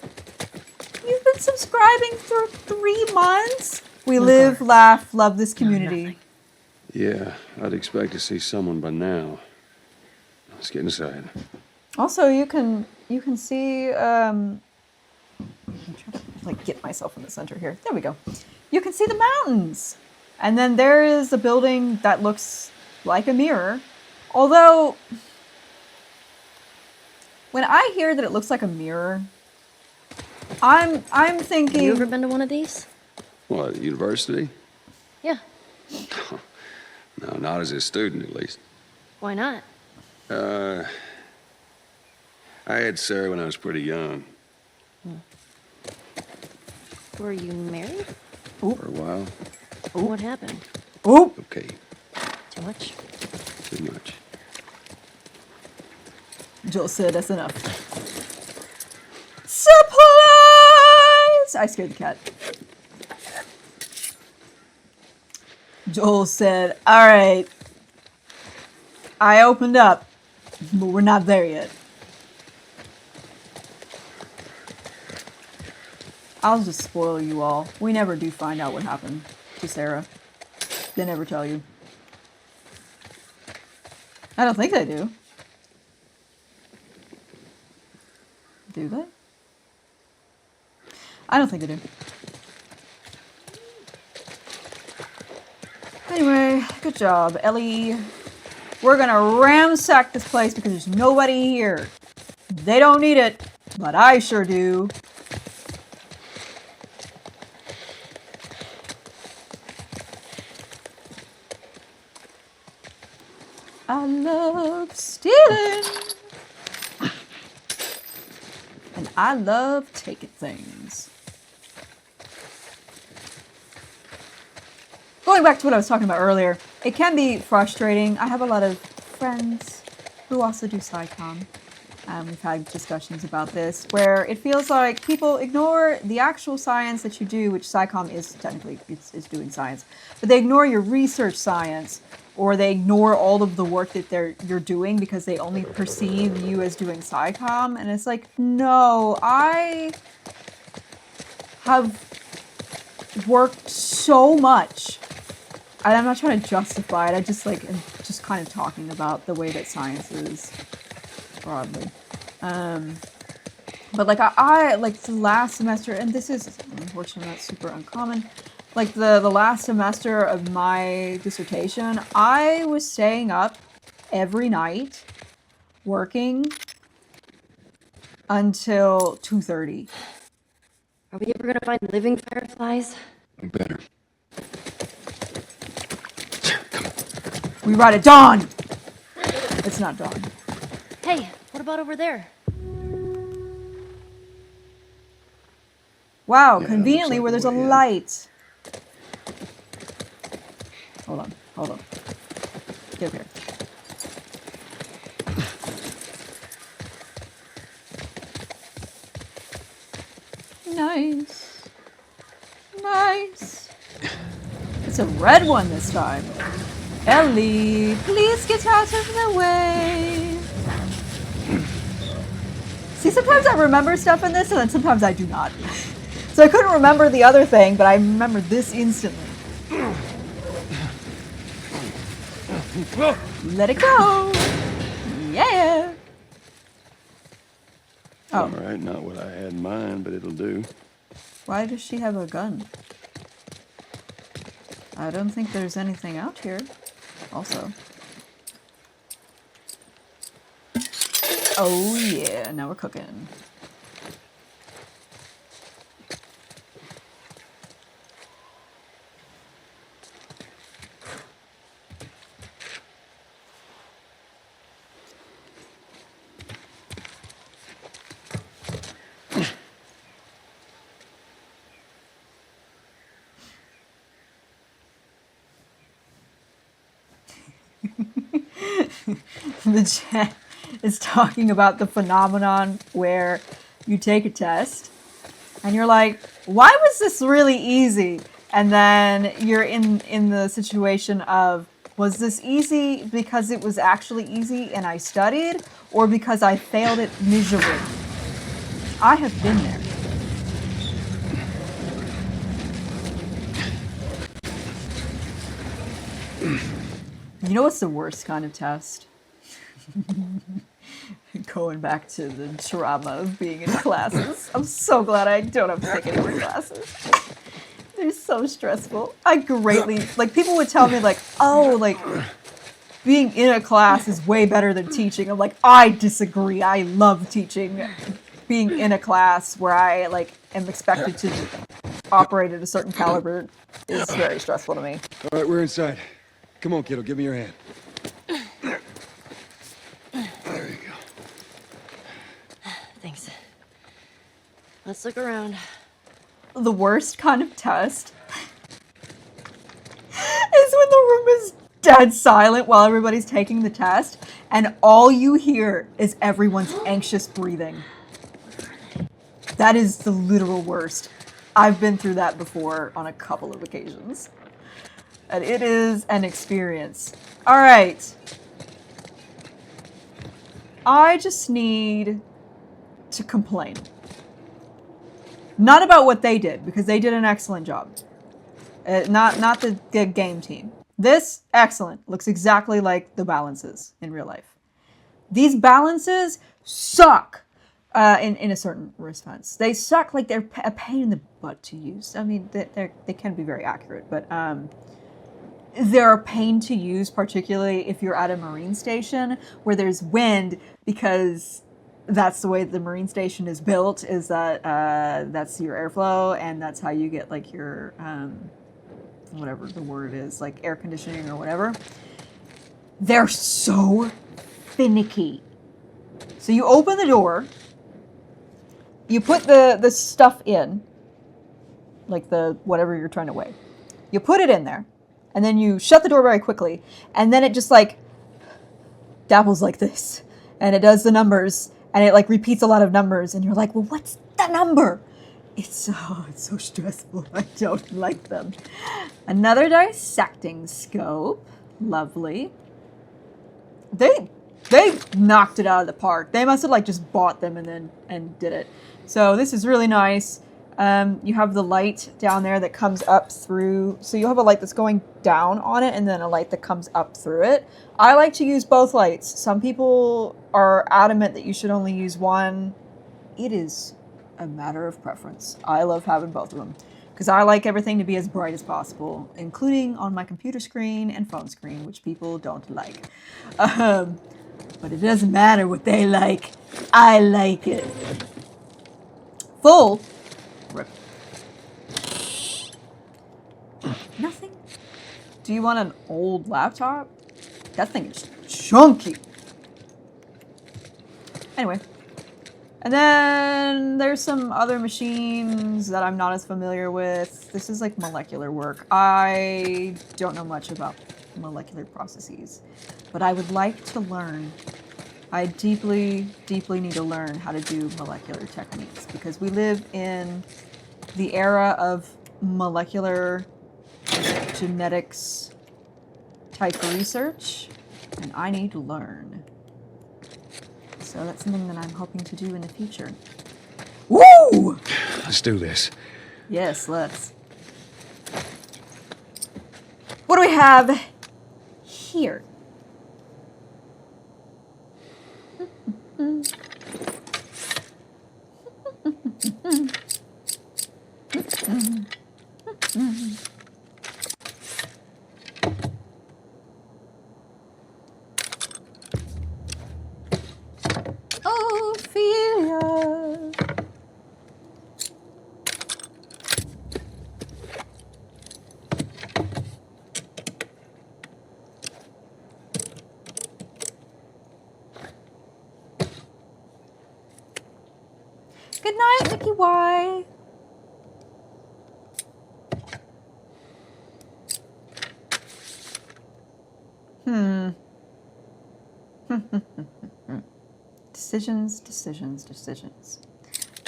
You've been subscribing for 3 months? We live, laugh, love this community. nothing. Yeah, I'd expect to see someone by now. Let's get inside. Also, you can see I'm trying to like get myself in the center here. There we go. You can see the mountains. And then there is a building that looks like a mirror. Although when I hear that it looks like a mirror, I'm thinking... You ever been to one of these? What, university? Yeah. No, not as a student, at least. Why not? I had Sarah when I was pretty young. Were you married? For a while. What happened? Oop! Okay, Too much? too much. Joel said that's enough. Supplies! I scared the cat. Joel said, all right, I opened up, but we're not there yet. I'll just spoil you all. We never do find out what happened to Sarah. They never tell you. I don't think they do. Do they? I don't think they do. Anyway, good job, Ellie. We're gonna ransack this place because there's nobody here. They don't need it, but I sure do. I love stealing. And I love taking things. Going back to what I was talking about earlier, it can be frustrating. I have a lot of friends who also do SciComm. We've had discussions about this, where it feels like people ignore the actual science that you do, which SciComm is technically is doing science, but they ignore your research science, or they ignore all of the work that you're doing because they only perceive you as doing SciComm, and it's like, no, I have worked so much. And I'm not trying to justify it. I just like am just kind of talking about the way that science is broadly. But like I like the last semester, and this is unfortunately not super uncommon. Like the last semester of my dissertation, I was staying up every night working until 2:30. Are we ever gonna find living fireflies? Better. We ride at dawn. It's not dawn. Hey, what about over there? Wow, Yeah, conveniently looks where like there's a the way in. light. Hold on. Get up here. Nice. Nice. It's a red one this time. Ellie, please get out of the way. See, sometimes I remember stuff in this, and then sometimes I do not. So I couldn't remember the other thing, but I remembered this instantly. Let it go. Yeah. Oh. All right, not what I had in mind, but it'll do. Why does she have a gun? I don't think there's anything out here. Also. Oh yeah, now we're cooking. The chat is talking about the phenomenon where you take a test and you're like, why was this really easy? And then you're in the situation of, was this easy because it was actually easy and I studied, or because I failed it miserably? I have been there. You know what's the worst kind of test? Going back to the trauma of being in classes. I'm so glad I don't have to take any more classes. They're so stressful. I greatly, like, people would tell me, like, oh, like, being in a class is way better than teaching. I'm like, I disagree. I love teaching. Being in a class where I, like, am expected to operate at a certain caliber is very stressful to me. All right, we're inside. Come on, kiddo, give me your hand. There you go. Thanks. Let's look around. The worst kind of test is when the room is dead silent while everybody's taking the test, and all you hear is everyone's anxious breathing. That is the literal worst. I've been through that before on a couple of occasions. And it is an experience. All right. I just need to complain. Not about what they did, because they did an excellent job. Not the game team. This, excellent. Looks exactly like the balances in real life. These balances suck in a certain response. They suck, like they're a pain in the butt to use. I mean, they can be very accurate, but they're a pain to use, particularly if you're at a marine station where there's wind, because that's the way the marine station is built, is that that's your airflow, and that's how you get like your whatever the word is, like air conditioning or whatever. They're so finicky. So you open the door, you put the stuff in, like the whatever you're trying to weigh. You put it in there, and then you shut the door very quickly, and then it just like dabbles like this, and it does the numbers, and it like repeats a lot of numbers, and you're like, well, what's the number? It's so stressful. I don't like them. Another dissecting scope. Lovely. They knocked it out of the park. They must have like just bought them and did it. So this is really nice. You have the light down there that comes up through. So you have a light that's going down on it and then a light that comes up through it. I like to use both lights. Some people are adamant that you should only use one. It is a matter of preference. I love having both of them because I like everything to be as bright as possible, including on my computer screen and phone screen, which people don't like. But it doesn't matter what they like. I like it. Full. Rip. Nothing. Do you want an old laptop? That thing is chunky. Anyway. And then there's some other machines that I'm not as familiar with. This is like molecular work. I don't know much about molecular processes, but I would like to learn. I deeply, deeply need to learn how to do molecular techniques because we live in the era of molecular genetics type research, and I need to learn. So that's something that I'm hoping to do in the future. Woo! Let's do this. Yes, let's. What do we have here? Ophelia. Good night, Mickey Y. Decisions, decisions, decisions.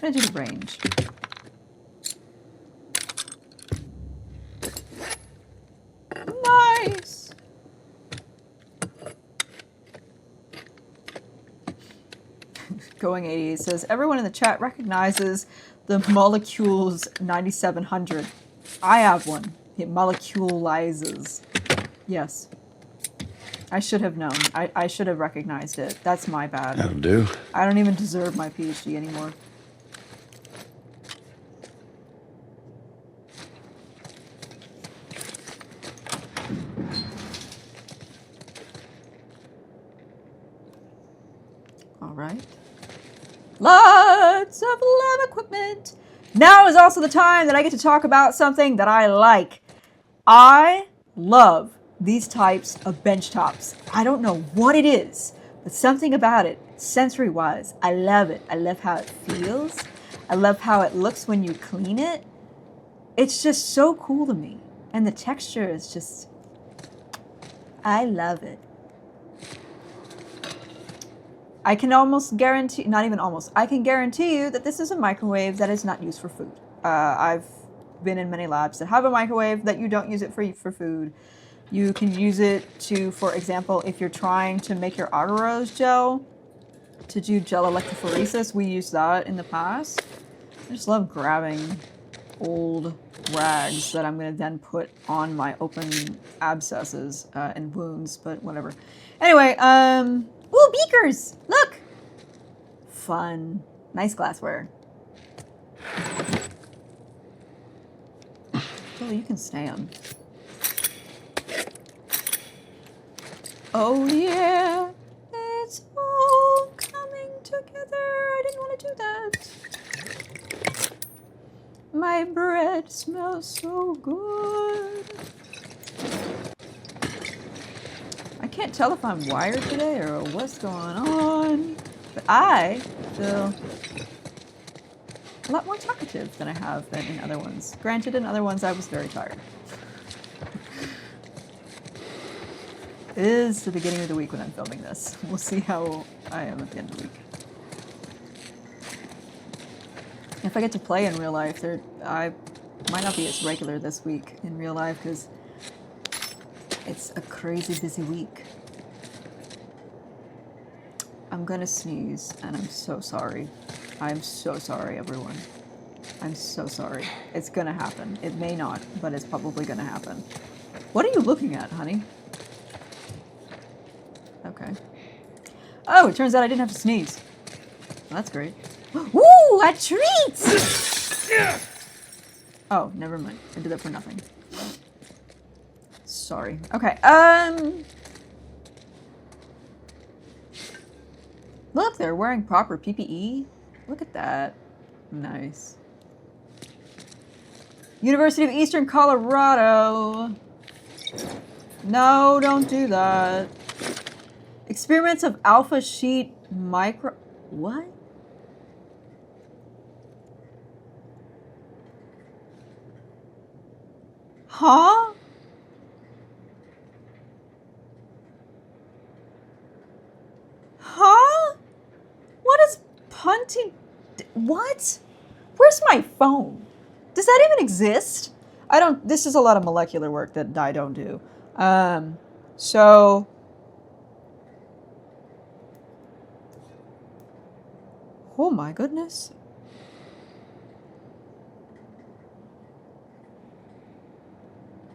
I'm gonna do the range. Nice! Going 80 says, everyone in the chat recognizes the molecules 9700. I have one. It moleculizes. Yes. I should have known. I should have recognized it. That's my bad. That'll do. I don't even deserve my PhD anymore. All right. Lots of lab equipment. Now is also the time that I get to talk about something that I like. I love these types of bench tops. I don't know what it is, but something about it, sensory-wise, I love it. I love how it feels. I love how it looks when you clean it. It's just so cool to me. And the texture is just, I love it. I can almost guarantee, not even almost, I can guarantee you that this is a microwave that is not used for food. I've been in many labs that have a microwave that you don't use it for food. You can use it to, for example, if you're trying to make your agarose gel, to do gel electrophoresis. We used that in the past. I just love grabbing old rags that I'm going to then put on my open abscesses and wounds, but whatever. Anyway, ooh, beakers! Look! Fun. Nice glassware. Oh, you can stand. Oh yeah, it's all coming together. I didn't want to do that. My bread smells so good. I can't tell if I'm wired today or what's going on, but I feel a lot more talkative than I have been in other ones. Granted, in other ones I was very tired. It is the beginning of the week when I'm filming this. We'll see how I am at the end of the week. If I get to play in real life, I might not be as regular this week in real life because it's a crazy busy week. I'm gonna sneeze and I'm so sorry. I'm so sorry, everyone. I'm so sorry. It's gonna happen. It may not, but it's probably gonna happen. What are you looking at, honey? Okay. Oh, it turns out I didn't have to sneeze. Well, that's great. Ooh, a treat! Oh, never mind. I did that for nothing. Sorry. Okay, look, they're wearing proper PPE. Look at that. Nice. University of Eastern Colorado. No, don't do that. Experiments of alpha sheet micro... What? Huh? Huh? What is punting? What? Where's my phone? Does that even exist? This is a lot of molecular work that I don't do. So... Oh my goodness.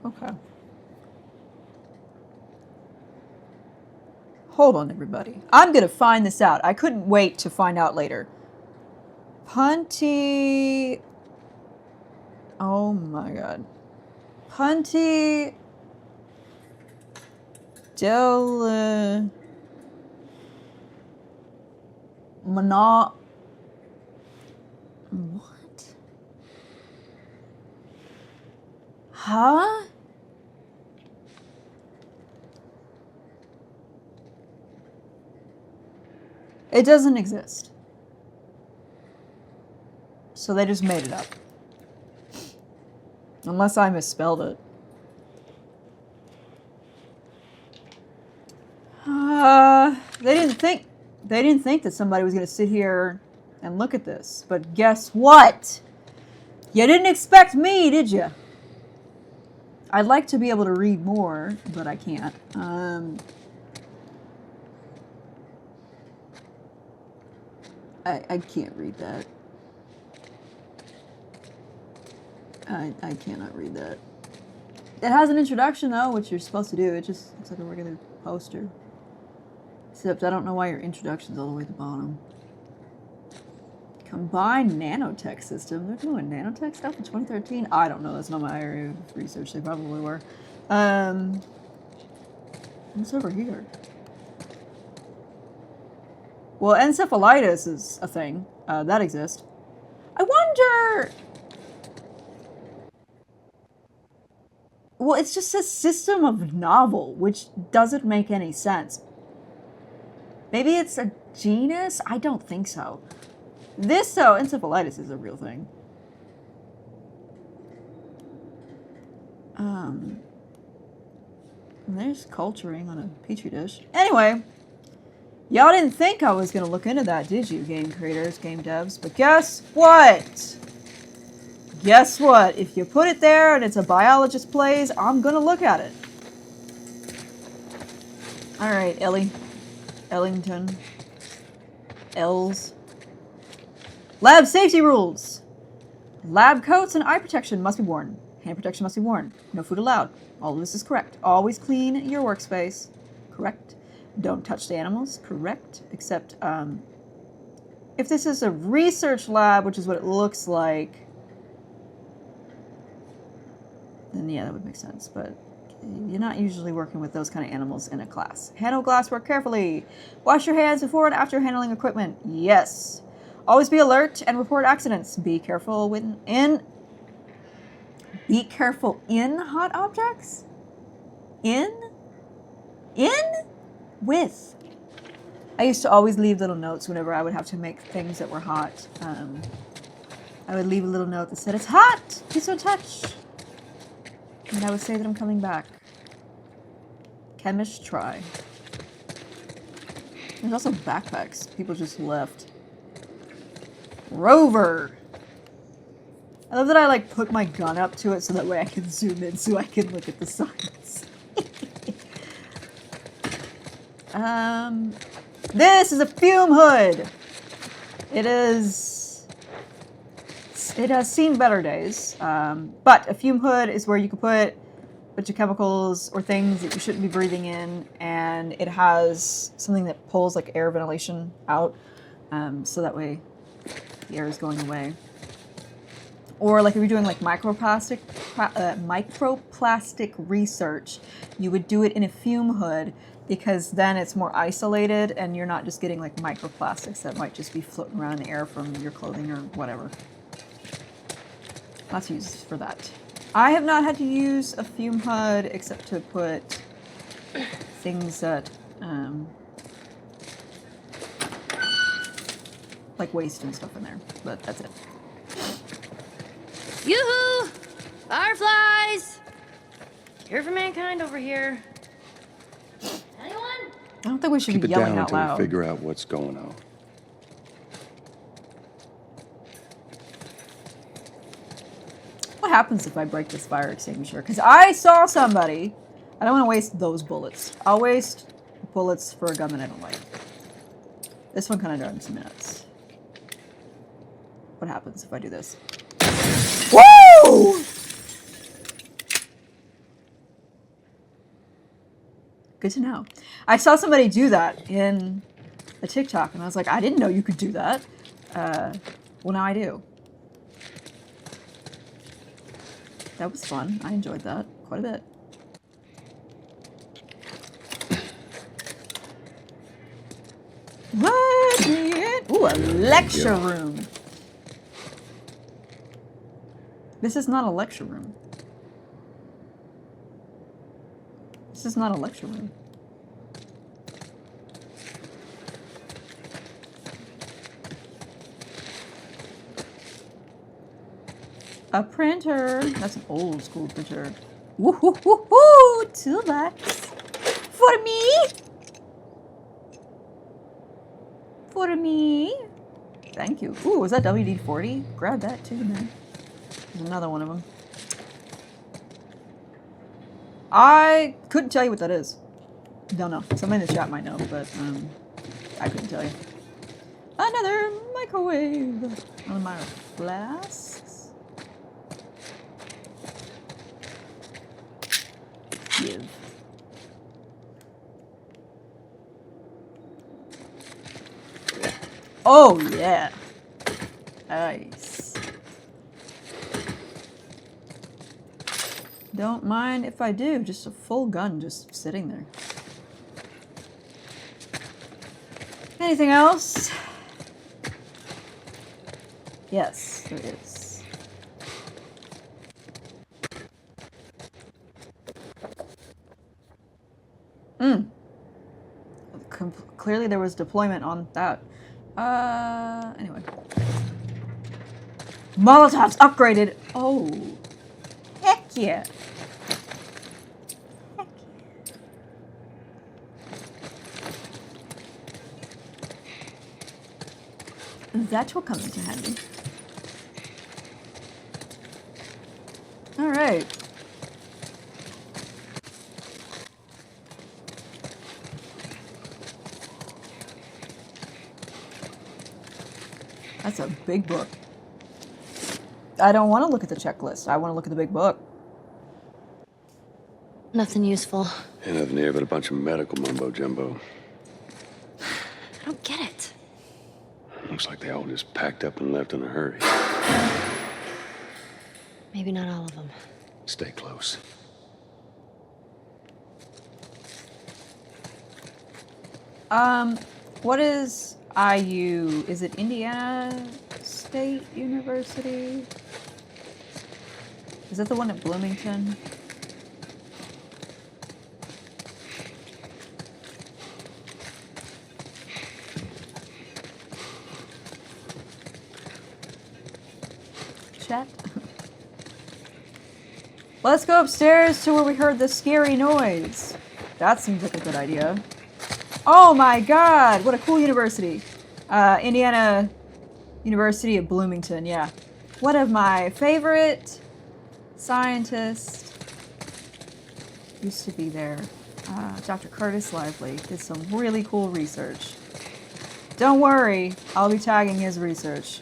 Okay. Hold on, everybody. I'm gonna find this out. I couldn't wait to find out later. Punty... Oh my god. Punty... Del... What? Huh? It doesn't exist. So they just made it up. Unless I misspelled it. They didn't think that somebody was going to sit here and look at this. But guess what? You didn't expect me, did you? I'd like to be able to read more, but I can't. I can't read that. I cannot read that. It has an introduction, though, which you're supposed to do. It's like a regular poster. Except I don't know why your introduction's all the way at the bottom. Combined nanotech system. They're doing nanotech stuff in 2013? I don't know. That's not my area of research. They probably were. What's over here? Well, encephalitis is a thing. That exists. I wonder... Well, it's just a system of novel, which doesn't make any sense. Maybe it's a genus? I don't think so. This, though, encephalitis is a real thing. There's culturing on a petri dish. Anyway, y'all didn't think I was going to look into that, did you, game creators, game devs? But guess what? Guess what? If you put it there and it's a biologist plays, I'm going to look at it. All right, Ellie. Ellington. Els. Lab safety rules. Lab coats and eye protection must be worn. Hand protection must be worn. No food allowed. All of this is correct. Always clean your workspace. Correct. Don't touch the animals. Correct. Except if this is a research lab, which is what it looks like, then yeah, that would make sense. But you're not usually working with those kind of animals in a class. Handle glassware carefully. Wash your hands before and after handling equipment. Yes. Always be alert and report accidents. Be careful in hot objects? With. I used to always leave little notes whenever I would have to make things that were hot. I would leave a little note that said, "It's hot! Please don't touch." And I would say that I'm coming back. Chemist try. There's also backpacks. People just left. Rover. I love that I like put my gun up to it so that way I can zoom in so I can look at the signs. This is a fume hood. It has seen better days. But a fume hood is where you can put a bunch of chemicals or things that you shouldn't be breathing in, and it has something that pulls like air ventilation out, so that way the air is going away. Or like if you're doing like microplastic research, you would do it in a fume hood because then it's more isolated and you're not just getting like microplastics that might just be floating around in the air from your clothing or whatever. That's used for that. I have not had to use a fume hood except to put things that like waste and stuff in there, but that's it. Yoo-hoo! Fireflies! Cure for mankind over here. Anyone? I don't think we should Keep be it yelling down out until we loud. figure out what's going on. What happens if I break this fire extinguisher? Because I saw somebody. I don't want to waste those bullets. I'll waste bullets for a gun that I don't like. This one kind of drives me nuts. What happens if I do this? Woo! Good to know. I saw somebody do that in a TikTok, and I was like, I didn't know you could do that. Well, now I do. That was fun. I enjoyed that quite a bit. Let me in. Ooh, a lecture room. This is not a lecture room. This is not a lecture room. A printer. That's an old school printer. Woo hoo hoo hoo! $2 for me. For me. Thank you. Ooh, was that WD-40? Grab that too, man. There's another one of them. I couldn't tell you what that is. Don't know. Somebody in the chat might know, but I couldn't tell you. Another microwave. One of my flasks. Give. Oh yeah. Nice. Don't mind if I do. Just a full gun just sitting there. Anything else? Yes, there is. Clearly there was deployment on that. Anyway. Molotovs upgraded. Oh. Heck yeah. Heck yeah. That will come into handy. All right. That's a big book. I don't want to look at the checklist. I want to look at the big book. Nothing useful. Ain't nothing here but a bunch of medical mumbo-jumbo. I don't get it. Looks like they all just packed up and left in a hurry. Maybe not all of them. Stay close. What is IU? Is it Indiana State University? Is that the one at Bloomington? Chat. Let's go upstairs to where we heard the scary noise. That seems like a good idea. Oh my god, what a cool university. Indiana University of Bloomington, yeah. One of my favorite scientists used to be there. Dr. Curtis Lively did some really cool research. Don't worry, I'll be tagging his research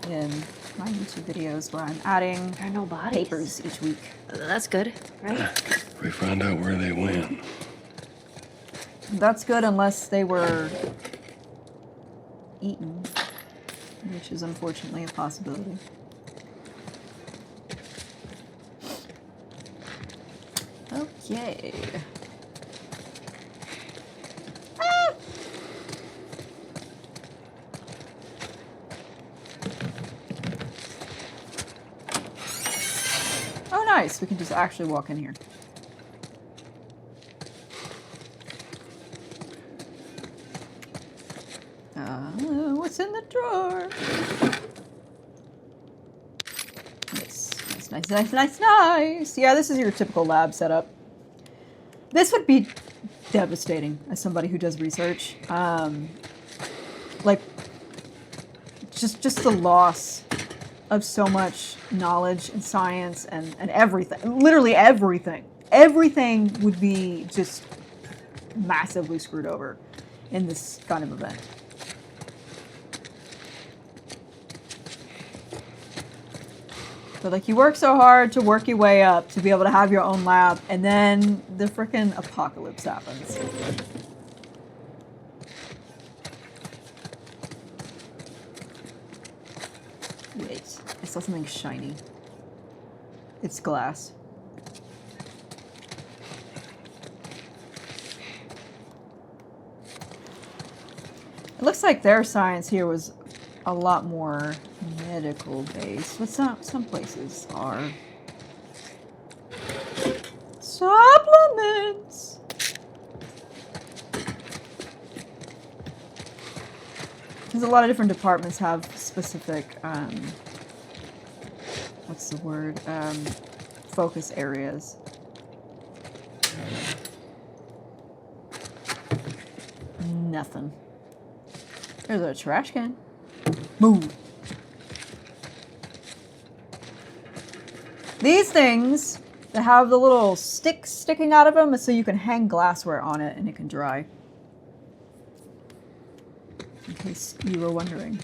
in my YouTube videos where I'm adding There are no bodies. papers each week. That's good, right? We found out where they went. That's good unless they were eaten, which is unfortunately a possibility. Okay. Ah! Oh, nice. We can just actually walk in here. What's in the drawer? Nice. Yeah, this is your typical lab setup. This would be devastating as somebody who does research. Like, just the loss of so much knowledge and science and everything. Literally everything. Everything would be just massively screwed over in this kind of event. But like, you work so hard to work your way up to be able to have your own lab, and then the frickin' apocalypse happens. Wait, I saw something shiny. It's glass. It looks like their science here was a lot more medical based, but some places are. Supplements! Because a lot of different departments have specific, what's the word? Focus areas. Nothing. There's a trash can. Move. These things that have the little sticks sticking out of them is so you can hang glassware on it and it can dry. In case you were wondering.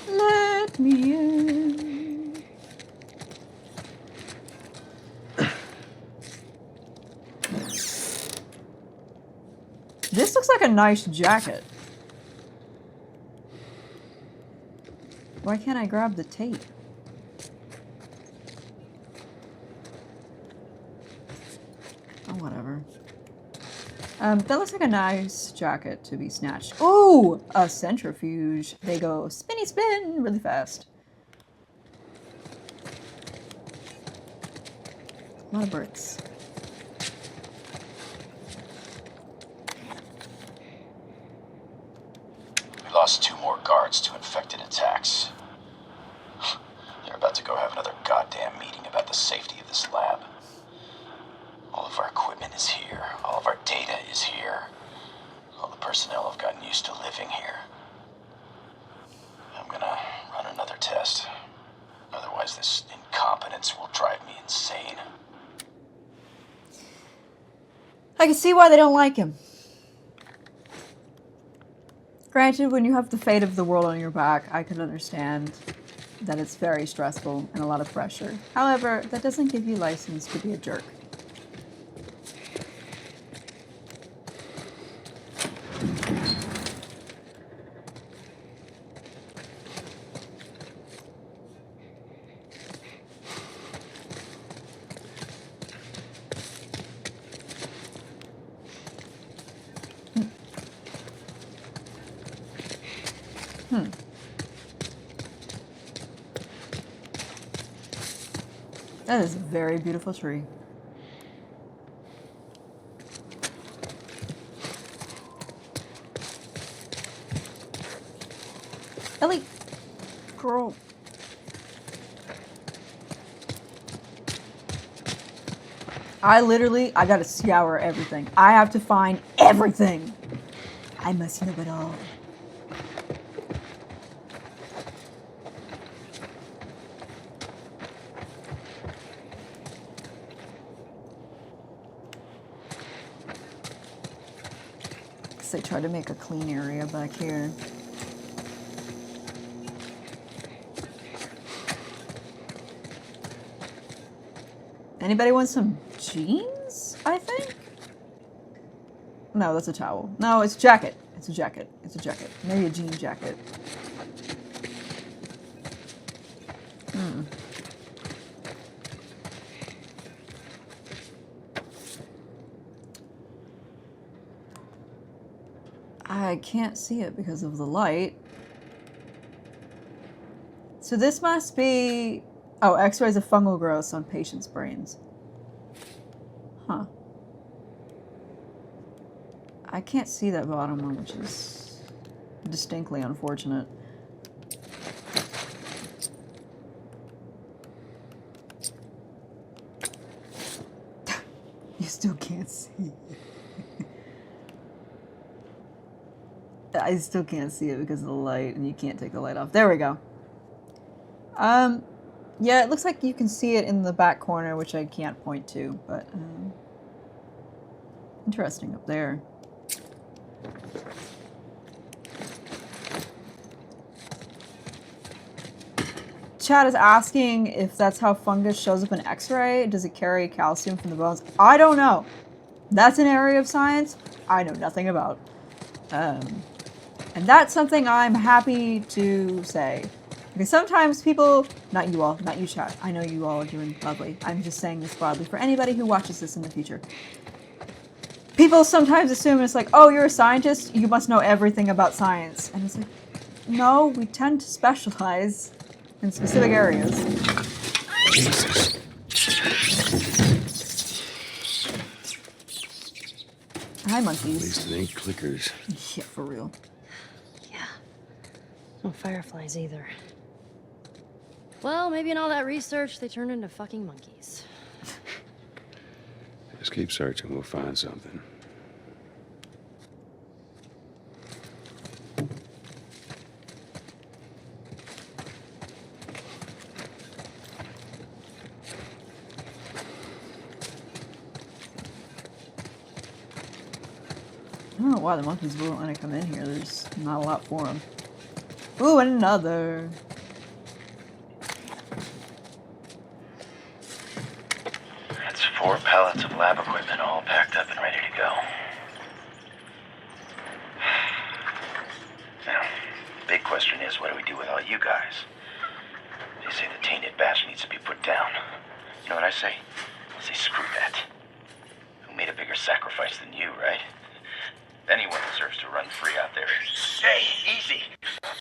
Let me in. This looks like a nice jacket. Why can't I grab the tape? Oh, whatever. That looks like a nice jacket to be snatched. Ooh, a centrifuge. They go spinny spin really fast. A lot of bricks. We lost 2 more guards to infected attacks. They're about to go have another goddamn meeting about the safety of this lab. All of our equipment is here. All of our data is here. All the personnel have gotten used to living here. I'm gonna run another test. Otherwise, this incompetence will drive me insane. I can see why they don't like him. Granted, when you have the fate of the world on your back, I can understand that it's very stressful and a lot of pressure. However, that doesn't give you license to be a jerk. That is a very beautiful tree. Ellie! Girl. I gotta scour everything. I have to find everything. I must know it all. They try to make a clean area back here. Anybody want some jeans, I think? No, that's a towel. No, it's a jacket. It's a jacket. It's a jacket. Maybe a jean jacket. I can't see it because of the light. So this must be... Oh, x-rays of fungal growths on patients' brains. Huh. I can't see that bottom one, which is distinctly unfortunate. You still can't see. I still can't see it because of the light, and you can't take the light off. There we go. Yeah, it looks like you can see it in the back corner, which I can't point to, but interesting up there. Chad is asking if that's how fungus shows up in X-ray. Does it carry calcium from the bones? I don't know. That's an area of science I know nothing about. And that's something I'm happy to say. Because sometimes people, not you all, not you Chad, I know you all are doing lovely. I'm just saying this broadly for anybody who watches this in the future. People sometimes assume it's like, oh, you're a scientist, you must know everything about science. And it's like, no, we tend to specialize in specific areas. Jesus. Hi, At monkeys. least it ain't clickers. Yeah, for real. Yeah. No fireflies either. Well, maybe in all that research, they turned into fucking monkeys. Just keep searching, we'll find something. I don't know why the monkeys won't want to come in here. There's not a lot for them. Ooh, another. That's 4 pallets of lab equipment all packed up and ready to go. Now, big question is, what do we do with all you guys? They say the tainted batch needs to be put down. You know what I say? I say screw that. Who made a bigger sacrifice than you, right? Anyone deserves to run free out there. Hey, easy!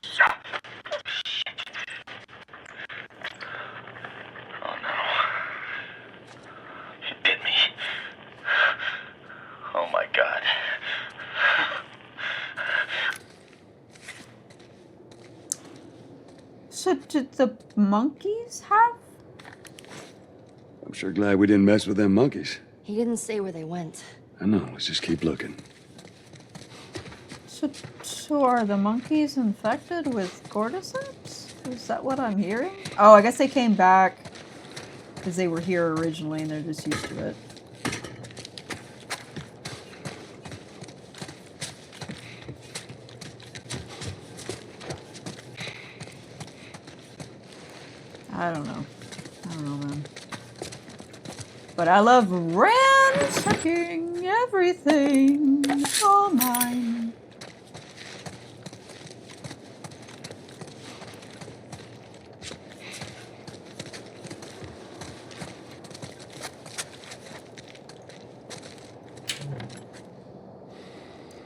Stop! Oh no. It bit me. Oh my god. So did the monkeys have? I'm sure glad we didn't mess with them monkeys. He didn't say where they went. I know, let's just keep looking. So are the monkeys infected with cordyceps? Is that what I'm hearing? Oh, I guess they came back because they were here originally and they're just used to it. I don't know, man. But I love ransacking everything. It's all mine.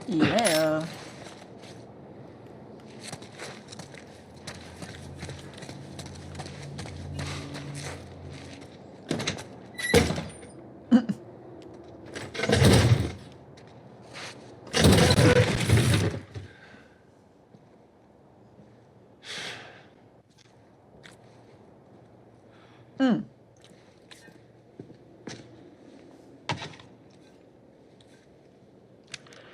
Yeah.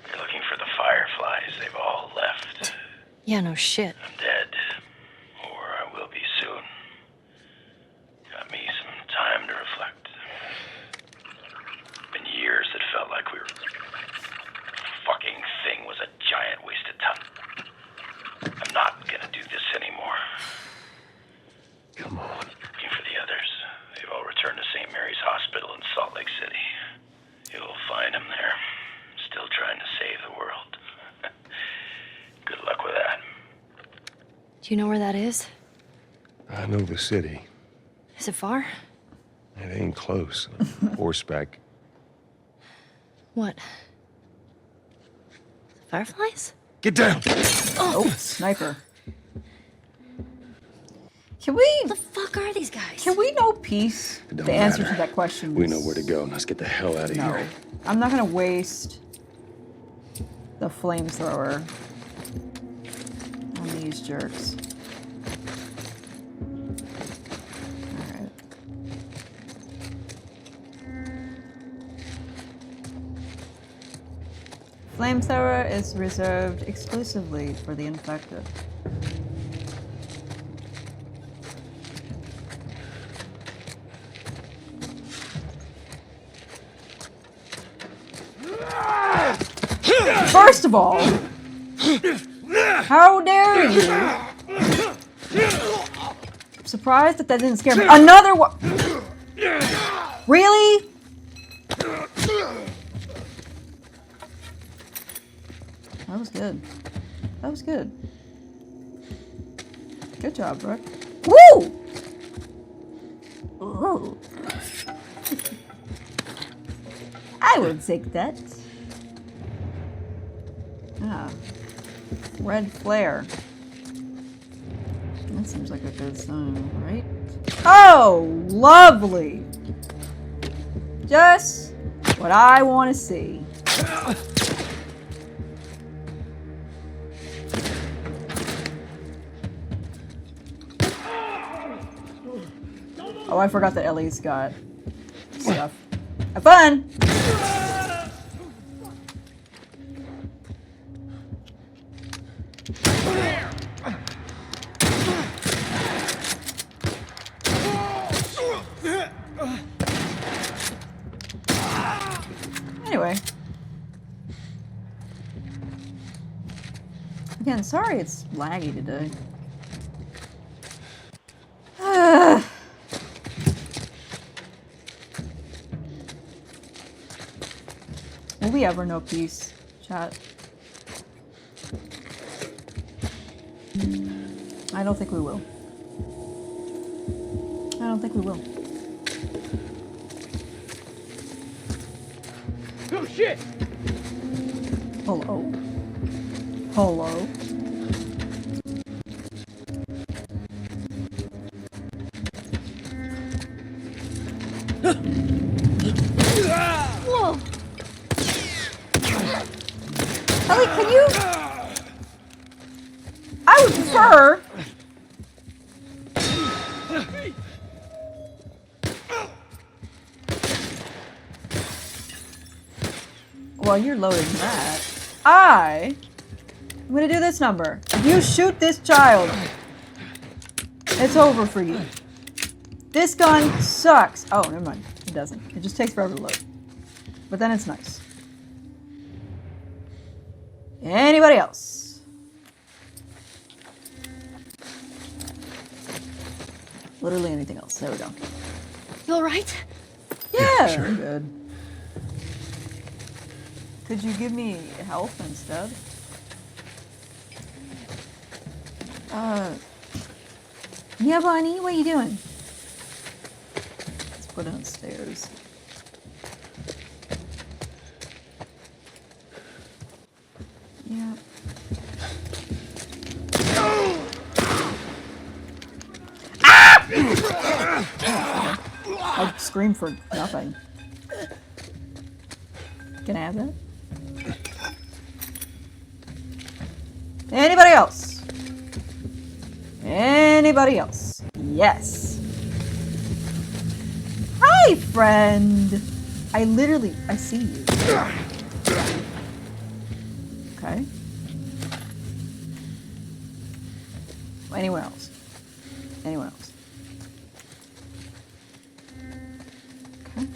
You're looking for the fireflies. They've all left. Yeah, no shit. I'm dead. Or I will be soon. Got me some time to reflect. Been years that felt like we were... fucking thing was a giant waste of time. I'm not gonna do this anymore. Come on. Looking for the others. They've all returned to St. Mary's Hospital in Salt Lake City. You'll find them there. Still trying to save the world. Good luck with that. Do you know where that is? I know the city. Is it far? It ain't close. Horseback. What? Fireflies? Get down! Oh, sniper. Can we? What the fuck are these guys? Can we know peace? It don't The answer matter. to that question. We know where to go. Let's get the hell out of No, here. I'm not gonna waste the flamethrower on these jerks. Alright. Flamethrower is reserved exclusively for the infected. First of all, how dare you? I'm surprised that didn't scare me. Another one! Really? That was good. That was good. Good job, Brooke. Woo! Ooh. I would take that. Ah. Red flare. That seems like a good sign, right? Oh, lovely! Just what I want to see. Oh, I forgot that Ellie's got stuff. Have fun! Anyway. Again, sorry it's laggy today. Will we ever know peace, chat? I don't think we will. I don't think we will. Oh shit! Hello? Hello? Whoa! Ellie, can you? I would prefer. While you're loading that, I'm gonna do this number. If you shoot this child, it's over for you. This gun sucks. Oh, never mind. It doesn't. It just takes forever to load. But then it's nice. Anybody else? Literally anything else. There we go. You alright? Yeah, sure. I'm good. Could you give me health instead? Yeah, Bonnie, what are you doing? Let's put it on stairs. Yeah. Ah! I screamed for nothing. Can I have that? Anybody else? Anybody else? Yes. Hi, friend. I see you. Okay. Anyone else? Anyone else? Okay.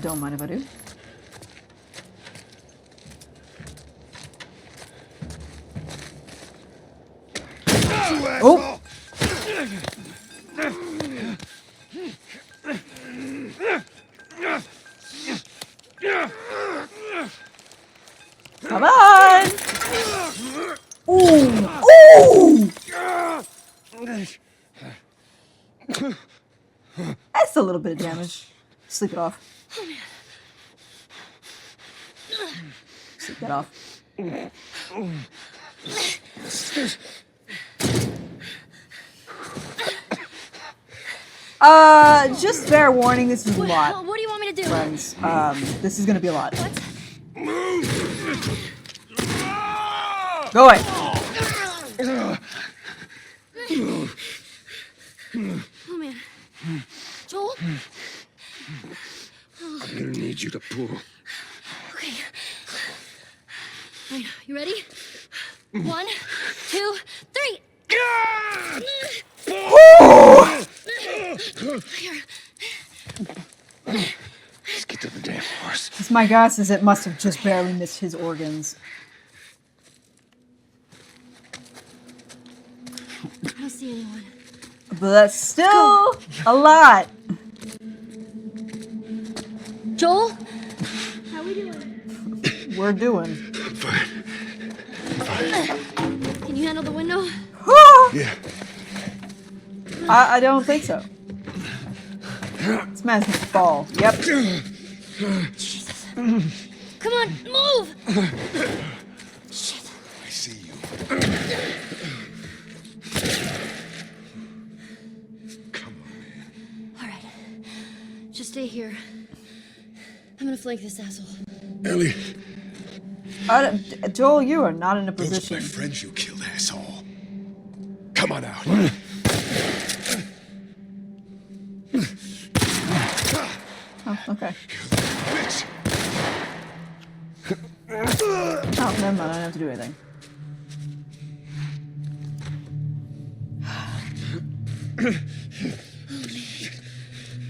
Don't mind if I do. Oh! Come on! Ooh! Ooh! That's a little bit of damage. Sleep it off. Sleep that off. Just fair warning, this is a lot. What do you want me to do? Friends, this is gonna be a lot. What? Go away. Oh, man. Joel? I'm gonna need you to pull. Okay. All right, you ready? 1, 2, 3. Here. Let's get to the damn horse. Because my guess is it must have just barely missed his organs. I don't see anyone. But that's still a lot. Joel? How we doing? We're doing. I'm fine. Can you handle the window? Yeah. I don't think so. This man's gonna fall. Yep. Jesus. Come on, move! Shit. I see you. Come on, man. All right. Just stay here. I'm gonna flank this asshole. Ellie, Joel, you are not in a those are position. my friends you killed, asshole. Come on out. Oh, okay. Bitch. Oh, never mind. I don't have to do anything.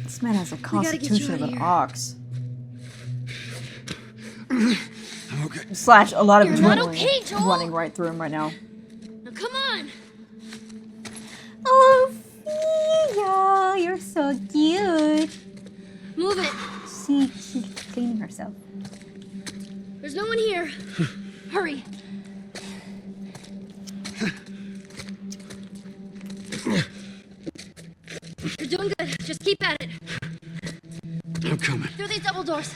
This man has a gotta get you constitution out of of an here. ox. I'm okay. Slash a lot of You're not adrenaline okay, Joel. running right through him right now. Now come on! Oh, Fia, you're so cute. Move it! She's cleaning herself. There's no one here. Hurry! You're doing good. Just keep at it. I'm coming. Through these double doors.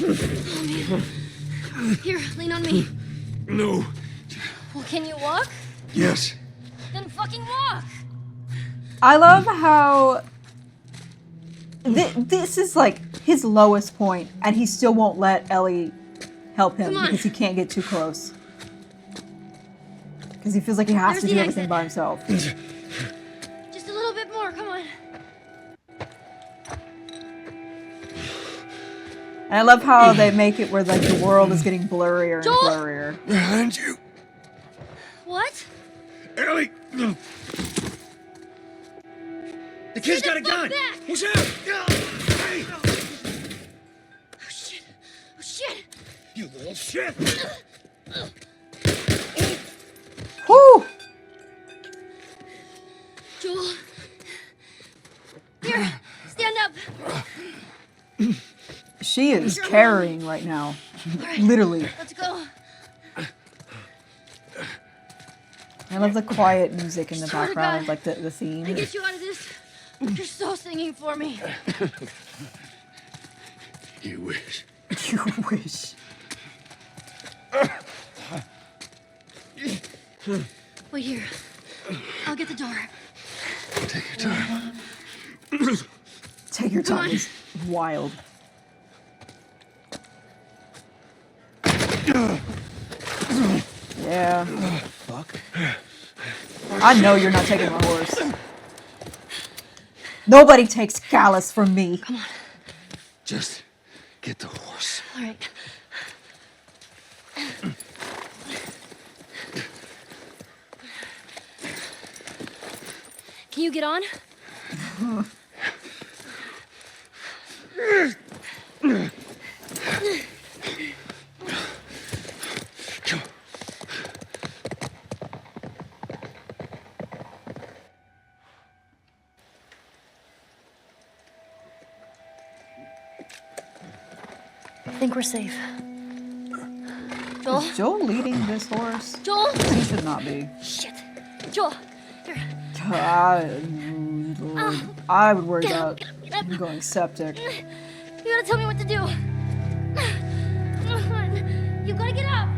Oh, man. Here, lean on me. No. Well, can you walk? Yes. Then fucking walk! I love how this is like his lowest point, and he still won't let Ellie help him Come on. because he can't get too close. Because he feels like he has There's to the do everything exit. by himself. Just a little bit more, come on. And I love how they make it where like the world is getting blurrier and Joel! blurrier. Behind you. What? Ellie. The kid's got a the fuck gun. back! What's up? Hey, Oh, shit. Oh, shit. you little shit. Whew! Joel. Here, stand up. She is carrying right now. Literally. Let's go. I love the quiet music in the Swear to background, God. like the theme. I get you out of this. You're so singing for me. You wish. You wish. Wait here. I'll get the door. Take your time. Take your Come time. on. It's wild. Yeah. Fuck. I know you're not taking my horse. Nobody takes Callus from me. Come on. Just get the horse. All right. Can you get on? Come. I think we're safe. Joel? Is Joel leading this horse? Joel? He should not be. Shit. Joel, here. Lord. I would worry Get about up, get up, get up. him going septic. You gotta tell me what to do. Come on. You gotta get up.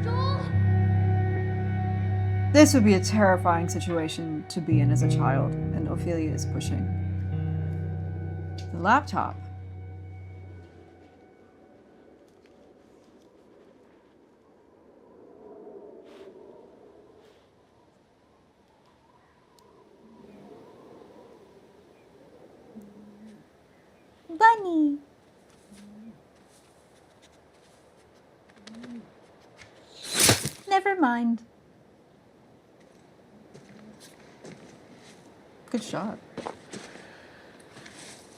Joel? This would be a terrifying situation to be in as a child, and Ophelia is pushing the laptop. Bunny. Never mind. Good shot.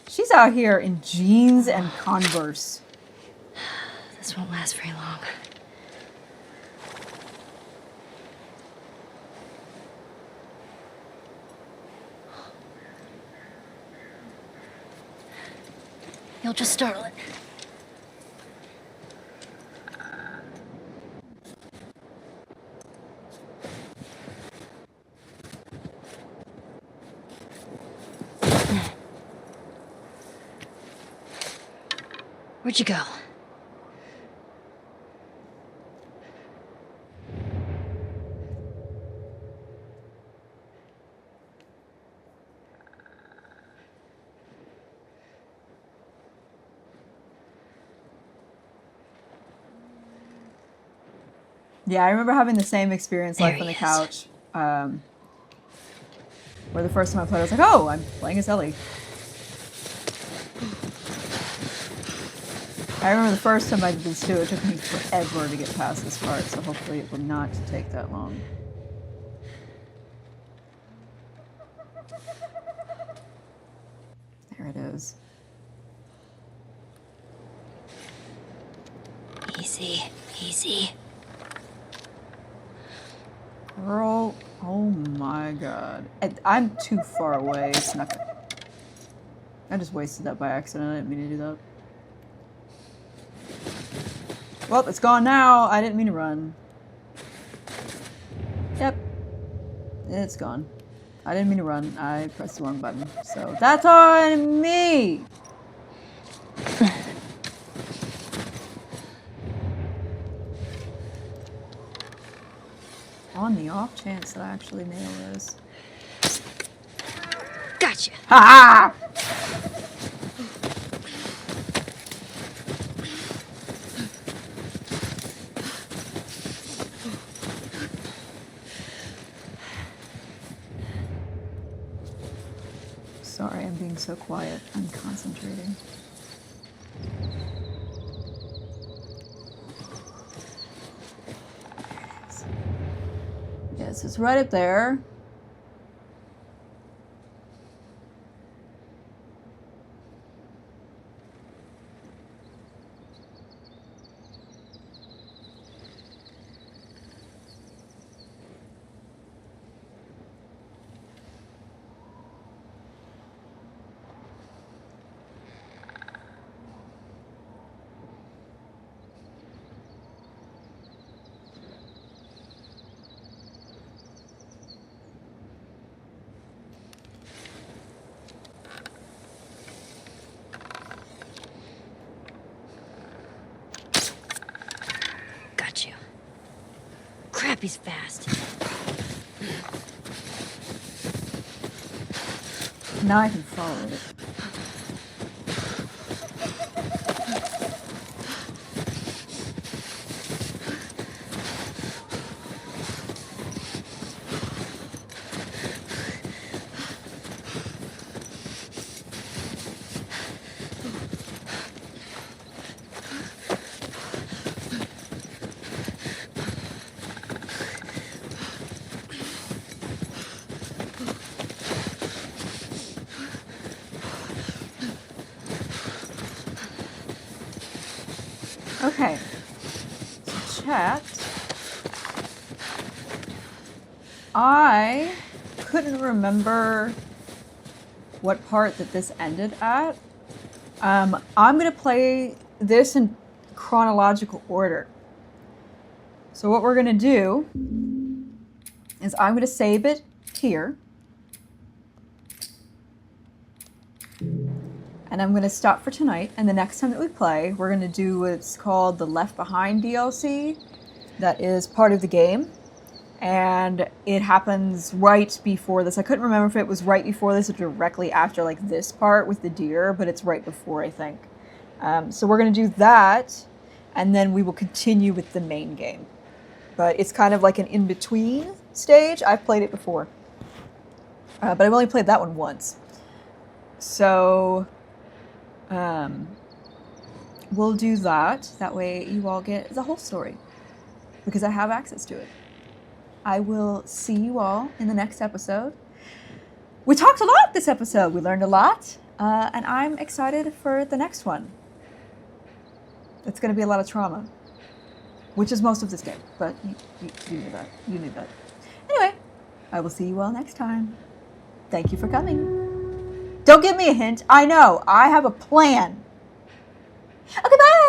She's out here in jeans and Converse. This won't last very long. You'll just startle it. Where'd you go? Yeah, I remember having the same experience There like on he the is. couch. Where the first time I played, I was like, oh, I'm playing as Ellie. I remember the first time I did this too, it took me forever to get past this part, so hopefully it will not take that long. There it is. Easy, easy. Girl, oh my god. I'm too far away, it's not gonna... I just wasted that by accident, I didn't mean to do that. Well, it's gone now. I didn't mean to run. Yep. It's gone. I didn't mean to run. I pressed the wrong button. So that's on me! On the off chance that I actually nail this. Gotcha. Ha ha! Sorry, I'm being so quiet. I'm concentrating. Yes, it's right up there. Got you. Crap, he's fast. Now I can follow it. Okay. So chat. I couldn't remember what part that this ended at. I'm gonna play this in chronological order. So what we're gonna do is I'm gonna save it here. And I'm going to stop for tonight, and the next time that we play, we're going to do what's called the Left Behind DLC. That is part of the game, and it happens right before this. I couldn't remember if it was right before this or directly after like this part with the deer, but it's right before, I think. So we're going to do that, and then we will continue with the main game. But it's kind of like an in-between stage. I've played it before, but I've only played that one once. So... we'll do that. That way you all get the whole story, because I have access to it. I will see you all in the next episode. We talked a lot this episode. We learned a lot, and I'm excited for the next one. It's going to be a lot of trauma, which is most of this game, but you knew that. You knew that. Anyway, I will see you all next time. Thank you for coming. Don't give me a hint. I know. I have a plan. Okay, bye!